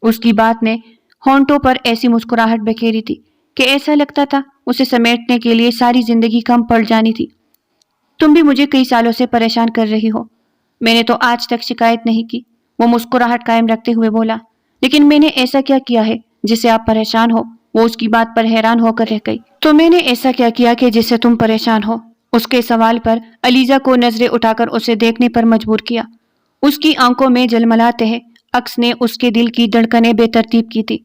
اس کی بات نے ہونٹوں پر ایسی مسکراہٹ بکھیری تھی کہ ایسا لگتا تھا اسے سمیٹنے کے لیے ساری زندگی کم پڑ جانی تھی۔ تم بھی مجھے کئی سالوں سے پریشان کر رہی ہو، میں نے تو آج تک شکایت نہیں کی، وہ مسکراہٹ قائم رکھتے ہوئے بولا، لیکن میں نے ایسا کیا کیا ہے جس سے آپ پریشان ہو؟ وہ اس کی بات پر حیران ہو کر رہ گئی۔ تو میں نے ایسا کیا کیا کہ جس سے تم پریشان ہو؟ اس کے سوال پر علیزہ کو نظریں اٹھا کر اسے دیکھنے پر مجبور کیا۔ اس کی آنکھوں میں جلملاتے ہیں عکس نے اس کے دل کی دھڑکنیں بے ترتیب کی تھی۔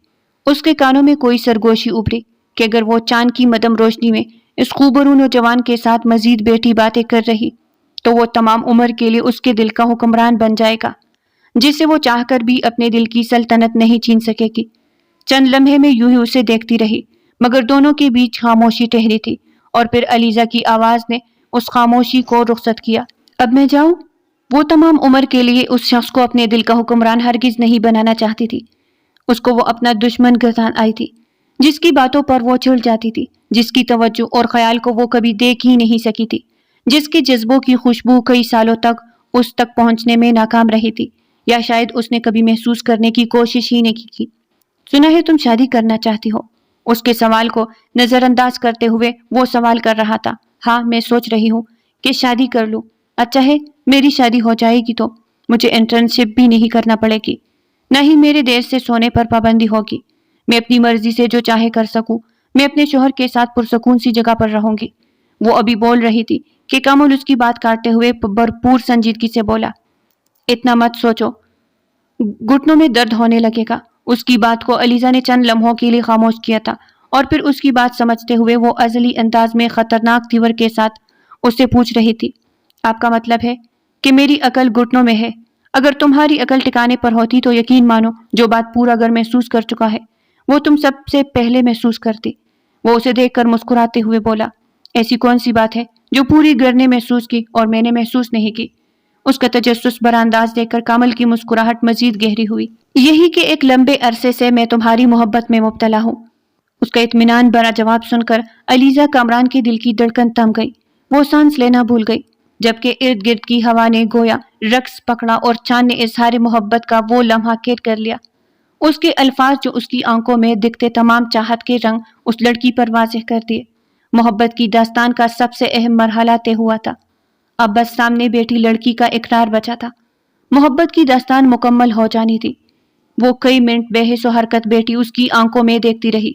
اس کے کانوں میں کوئی سرگوشی ابھری کہ اگر وہ چاند کی مدم روشنی میں اس خوبرو نوجوان کے ساتھ مزید بیٹھی باتیں کر رہی تو وہ تمام عمر کے لیے اس کے دل کا حکمران بن جائے گا، جسے وہ چاہ کر بھی اپنے دل کی سلطنت نہیں چھین سکے گی۔ چند لمحے میں یوں ہی اسے دیکھتی رہی، مگر دونوں کے بیچ خاموشی ٹہری تھی، اور پھر علیزہ کی آواز نے اس خاموشی کو رخصت کیا۔ اب میں جاؤں؟ وہ تمام عمر کے لیے اس شخص کو اپنے دل کا حکمران ہرگز نہیں بنانا چاہتی تھی۔ اس کو وہ اپنا دشمن گردان آئی تھی، جس کی باتوں پر وہ چڑ جاتی تھی، جس کی توجہ اور خیال کو وہ کبھی دیکھ ہی نہیں سکی تھی، جس کے جذبوں کی خوشبو کئی سالوں تک اس تک پہنچنے میں ناکام رہی تھی، یا شاید اس نے کبھی محسوس کرنے کی کوشش ہی نہیں کی۔ سنا ہے تم شادی کرنا چاہتی ہو؟ اس کے سوال کو نظر انداز کرتے ہوئے وہ سوال کر رہا تھا۔ ہاں، میں سوچ رہی ہوں کہ شادی کر لوں۔ اچھا ہے، میری شادی ہو جائے گی تو مجھے انٹرنشپ بھی نہیں کرنا پڑے گی، نہ ہی میرے دیر سے سونے پر پابندی ہوگی۔ میں اپنی مرضی سے جو چاہے کر سکوں۔ میں اپنے شوہر کے ساتھ پرسکون سی جگہ پر رہوں گی۔ وہ ابھی بول رہی تھی کہ کامل اس کی بات کاٹتے ہوئے بھرپور سنجیدگی سے بولا، اتنا مت سوچو، گھٹنوں میں درد ہونے لگے گا۔ اس کی بات کو علیزہ نے چند لمحوں کے لیے خاموش کیا تھا، اور پھر اس کی بات سمجھتے ہوئے وہ ازلی انداز میں خطرناک تیور کے ساتھ اس سے پوچھ رہی تھی، آپ کا مطلب ہے کہ میری عقل گھٹنوں میں ہے؟ اگر تمہاری عقل ٹھکانے پر ہوتی تو یقین مانو جو بات پورا گھر محسوس کر چکا ہے وہ تم سب سے پہلے محسوس کرتی۔ وہ اسے دیکھ کر مسکراتے ہوئے بولا، ایسی کون سی بات ہے جو پوری گھر نے محسوس کی اور میں نے محسوس نہیں کی؟ اس کا تجسس بھرا انداز دیکھ کر کامل کی مسکراہٹ مزید گہری ہوئی۔ یہی کہ ایک لمبے عرصے سے میں تمہاری محبت میں مبتلا ہوں۔ اس کا اطمینان بھرا جواب سن کر علیزہ کامران کے دل کی دھڑکن تھم گئی۔ وہ سانس لینا بھول گئی، جبکہ ارد گرد کی ہوا نے گویا رقص پکڑا اور چاند نے اظہار محبت کا وہ لمحہ قید کر لیا۔ اس کے الفاظ جو اس کی آنکھوں میں دکھتے تمام چاہت کے رنگ اس لڑکی پر واضح کر دیے۔ محبت کی داستان کا سب سے اہم مرحلہ طے ہوا تھا، اب بس سامنے بیٹھی لڑکی کا اقرار بچا تھا۔ محبت کی داستان مکمل ہو جانی تھی۔ وہ کئی منٹ بے حس و حرکت بیٹھی اس کی آنکھوں میں دیکھتی رہی۔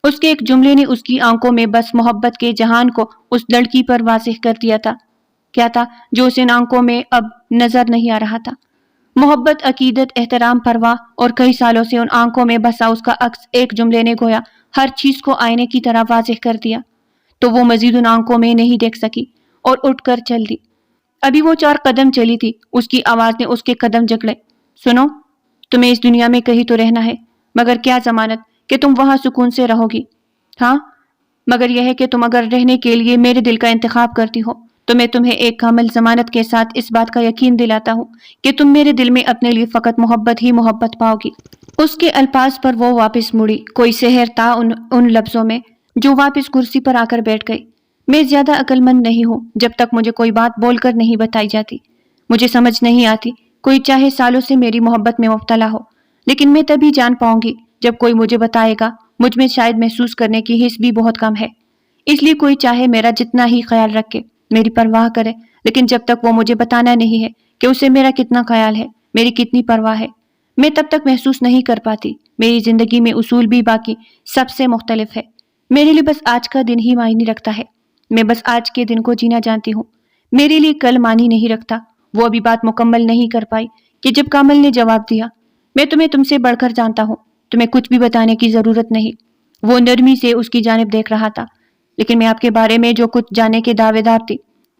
اس کے ایک جملے نے اس کی آنکھوں میں بس محبت کے جہان کو اس لڑکی پر واضح کر دیا تھا۔ کیا تھا جو اس ان آنکھوں میں اب نظر نہیں آ رہا تھا؟ محبت، عقیدت، احترام، پرواہ، اور کئی سالوں سے ان آنکھوں میں بسا اس کا عکس ایک جملے نے گویا ہر چیز کو آئینے کی طرح واضح کر دیا۔ تو وہ مزید ان آنکھوں میں نہیں دیکھ سکی اور اٹھ کر چل دی۔ ابھی وہ 4 قدم چلی تھی، اس کی آواز نے اس کے قدم جکڑے۔ سنو، تمہیں اس دنیا میں کہیں تو رہنا ہے، مگر کیا ضمانت کہ تم وہاں سکون سے رہو گی؟ ہاں، مگر یہ ہے کہ تم اگر رہنے کے لیے میرے دل کا انتخاب کرتی ہو تو میں تمہیں ایک کامل ضمانت کے ساتھ اس بات کا یقین دلاتا ہوں کہ تم میرے دل میں اپنے لیے فقط محبت ہی محبت پاؤ گی۔ اس کے الفاظ پر وہ واپس مڑی، کوئی سحر تھا ان لفظوں میں جو واپس کرسی پر آ کر بیٹھ گئی۔ میں زیادہ عقل مند نہیں ہوں جب تک مجھے کوئی بات بول کر نہیں بتائی جاتی۔ مجھے سمجھ نہیں آتی، کوئی چاہے سالوں سے میری محبت میں مبتلا ہو، لیکن میں تبھی جان پاؤں گی جب کوئی مجھے بتائے گا۔ مجھ میں شاید محسوس کرنے کی حس بھی بہت کم ہے، اس لیے کوئی چاہے میرا جتنا ہی خیال رکھے، میری پرواہ کرے، لیکن جب تک وہ مجھے بتانا نہیں ہے کہ اسے میرا کتنا خیال ہے، میری کتنی پرواہ ہے، میں تب تک محسوس نہیں کر پاتی۔ میری زندگی میں اصول بھی باقی سب سے مختلف ہے۔ میرے لیے بس آج کا دن ہی معنی رکھتا ہے۔ میں بس آج کے دن کو جینا جانتی ہوں، میرے لیے کل معنی نہیں رکھتا۔ وہ ابھی بات مکمل نہیں کر پائی کہ جب کامل نے جواب دیا، میں تمہیں تم سے بڑھ کر جانتا ہوں، تمہیں کچھ بھی بتانے کی ضرورت نہیں۔ وہ نرمی سے اس کی جانب دیکھ رہا تھا، لیکن میں آپ کے بارے میں جو کچھ جانے کے دعوے دار تھی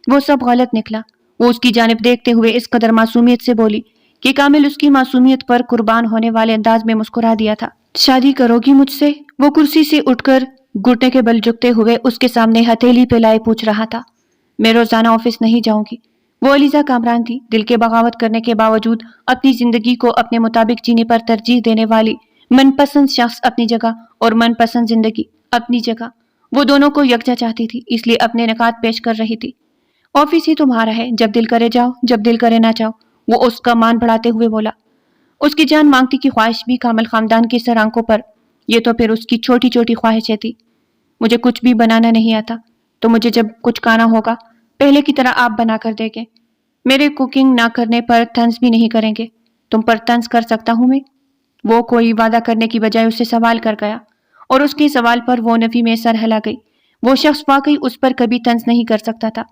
وہ سب غلط نکلا۔ وہ اس کی جانب دیکھتے ہوئے اس قدر معصومیت سے بولی کہ کامل اس کی معصومیت پر قربان ہونے والے انداز میں مسکرا دیا تھا۔ شادی کرو گی مجھ سے؟ وہ کرسی سے اٹھ کر گھٹنے کے بل جھکتے ہوئے اس کے سامنے ہتھیلی پہ لائے پوچھ رہا تھا۔ میں روزانہ آفس نہیں جاؤں گی۔ وہ علیزہ کامران تھی، دل کے بغاوت کرنے کے باوجود اپنی زندگی کو اپنے مطابق جینے پر ترجیح دینے والی من پسند شخص اپنی جگہ اور من پسند زندگی اپنی جگہ، وہ دونوں کو یکجا چاہتی تھی، اس لیے اپنے نکات پیش کر رہی تھی۔ آفس ہی تمہارا ہے، جب دل کرے جاؤ، جب دل کرے نہ جاؤ، وہ اس کا مان بڑھاتے ہوئے بولا۔ اس کی جان مانگتی کی خواہش بھی کامل خاندان کے سر آنکھوں پر، یہ تو پھر اس کی چھوٹی چھوٹی خواہشیں تھی۔ مجھے کچھ بھی بنانا نہیں آتا، تو مجھے جب کچھ کھانا ہوگا پہلے کی طرح آپ بنا کر دیں گے۔ میرے کوکنگ نہ کرنے پر طنز بھی نہیں کریں گے۔ تم پر طنز کر سکتا ہوں میں؟ وہ کوئی وعدہ کرنے کی بجائے اسے سوال کر گیا، اور اس کے سوال پر وہ نفی میں سر ہلا گئی۔ وہ شخص واقعی اس پر کبھی طنز نہیں کر سکتا تھا۔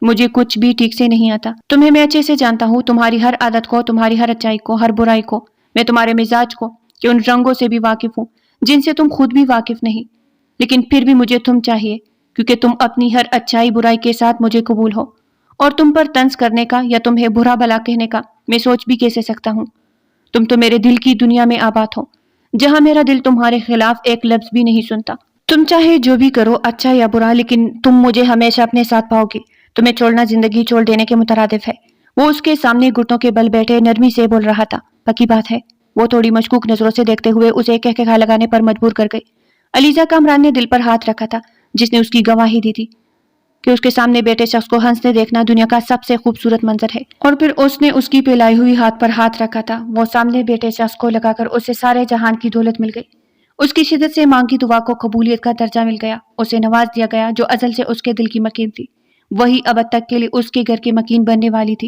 مجھے کچھ بھی ٹھیک سے نہیں آتا، تمہیں میں اچھے سے جانتا ہوں، تمہاری ہر عادت کو، تمہاری ہر اچائی کو، ہر برائی کو، میں تمہارے مزاج کو، کہ ان رنگوں سے بھی واقف ہوں جن سے تم خود بھی واقف نہیں۔ لیکن پھر بھی مجھے تم چاہیے، کیونکہ تم اپنی ہر اچھائی برائی کے ساتھ مجھے قبول ہو، اور تم پر طنز کرنے کا یا تمہیں برا بھلا کہنے کا میں سوچ بھی کیسے سکتا ہوں؟ تم تو میرے دل کی دنیا میں آباد ہو، جہاں میرا دل تمہارے خلاف ایک لفظ بھی نہیں سنتا۔ تم چاہے جو بھی کرو، اچھا یا برا، لیکن تم مجھے ہمیشہ اپنے ساتھ پاؤ گی۔ تمہیں چھوڑنا زندگی چھوڑ دینے کے مترادف ہے۔ وہ اس کے سامنے گھٹنوں کے بل بیٹھے نرمی سے بول رہا تھا۔ پکی بات ہے، وہ تھوڑی مشکوک نظروں سے دیکھتے ہوئے اسے کہا لگانے پر مجبور کر گئی۔ علیزہ کامران نے دل پر ہاتھ رکھا تھا، جس نے اس کی گواہی دی تھی کہ اس کے سامنے بیٹھے شخص کو ہنستے دیکھنا دنیا کا سب سے خوبصورت منظر ہے۔ اور پھر اس نے اس کی پھیلائی ہوئی ہاتھ پر ہاتھ رکھا تھا۔ وہ سامنے بیٹھے شخص کو لگا کر اسے سارے جہان کی دولت مل گئی۔ اس کی شدت سے مانگی دعا کو قبولیت کا درجہ مل گیا۔ اسے نواز دیا گیا جو ازل سے اس کے دل کی مکین تھی، وہی ابد تک کے لیے اس کے گھر کی مکین بننے والی تھی۔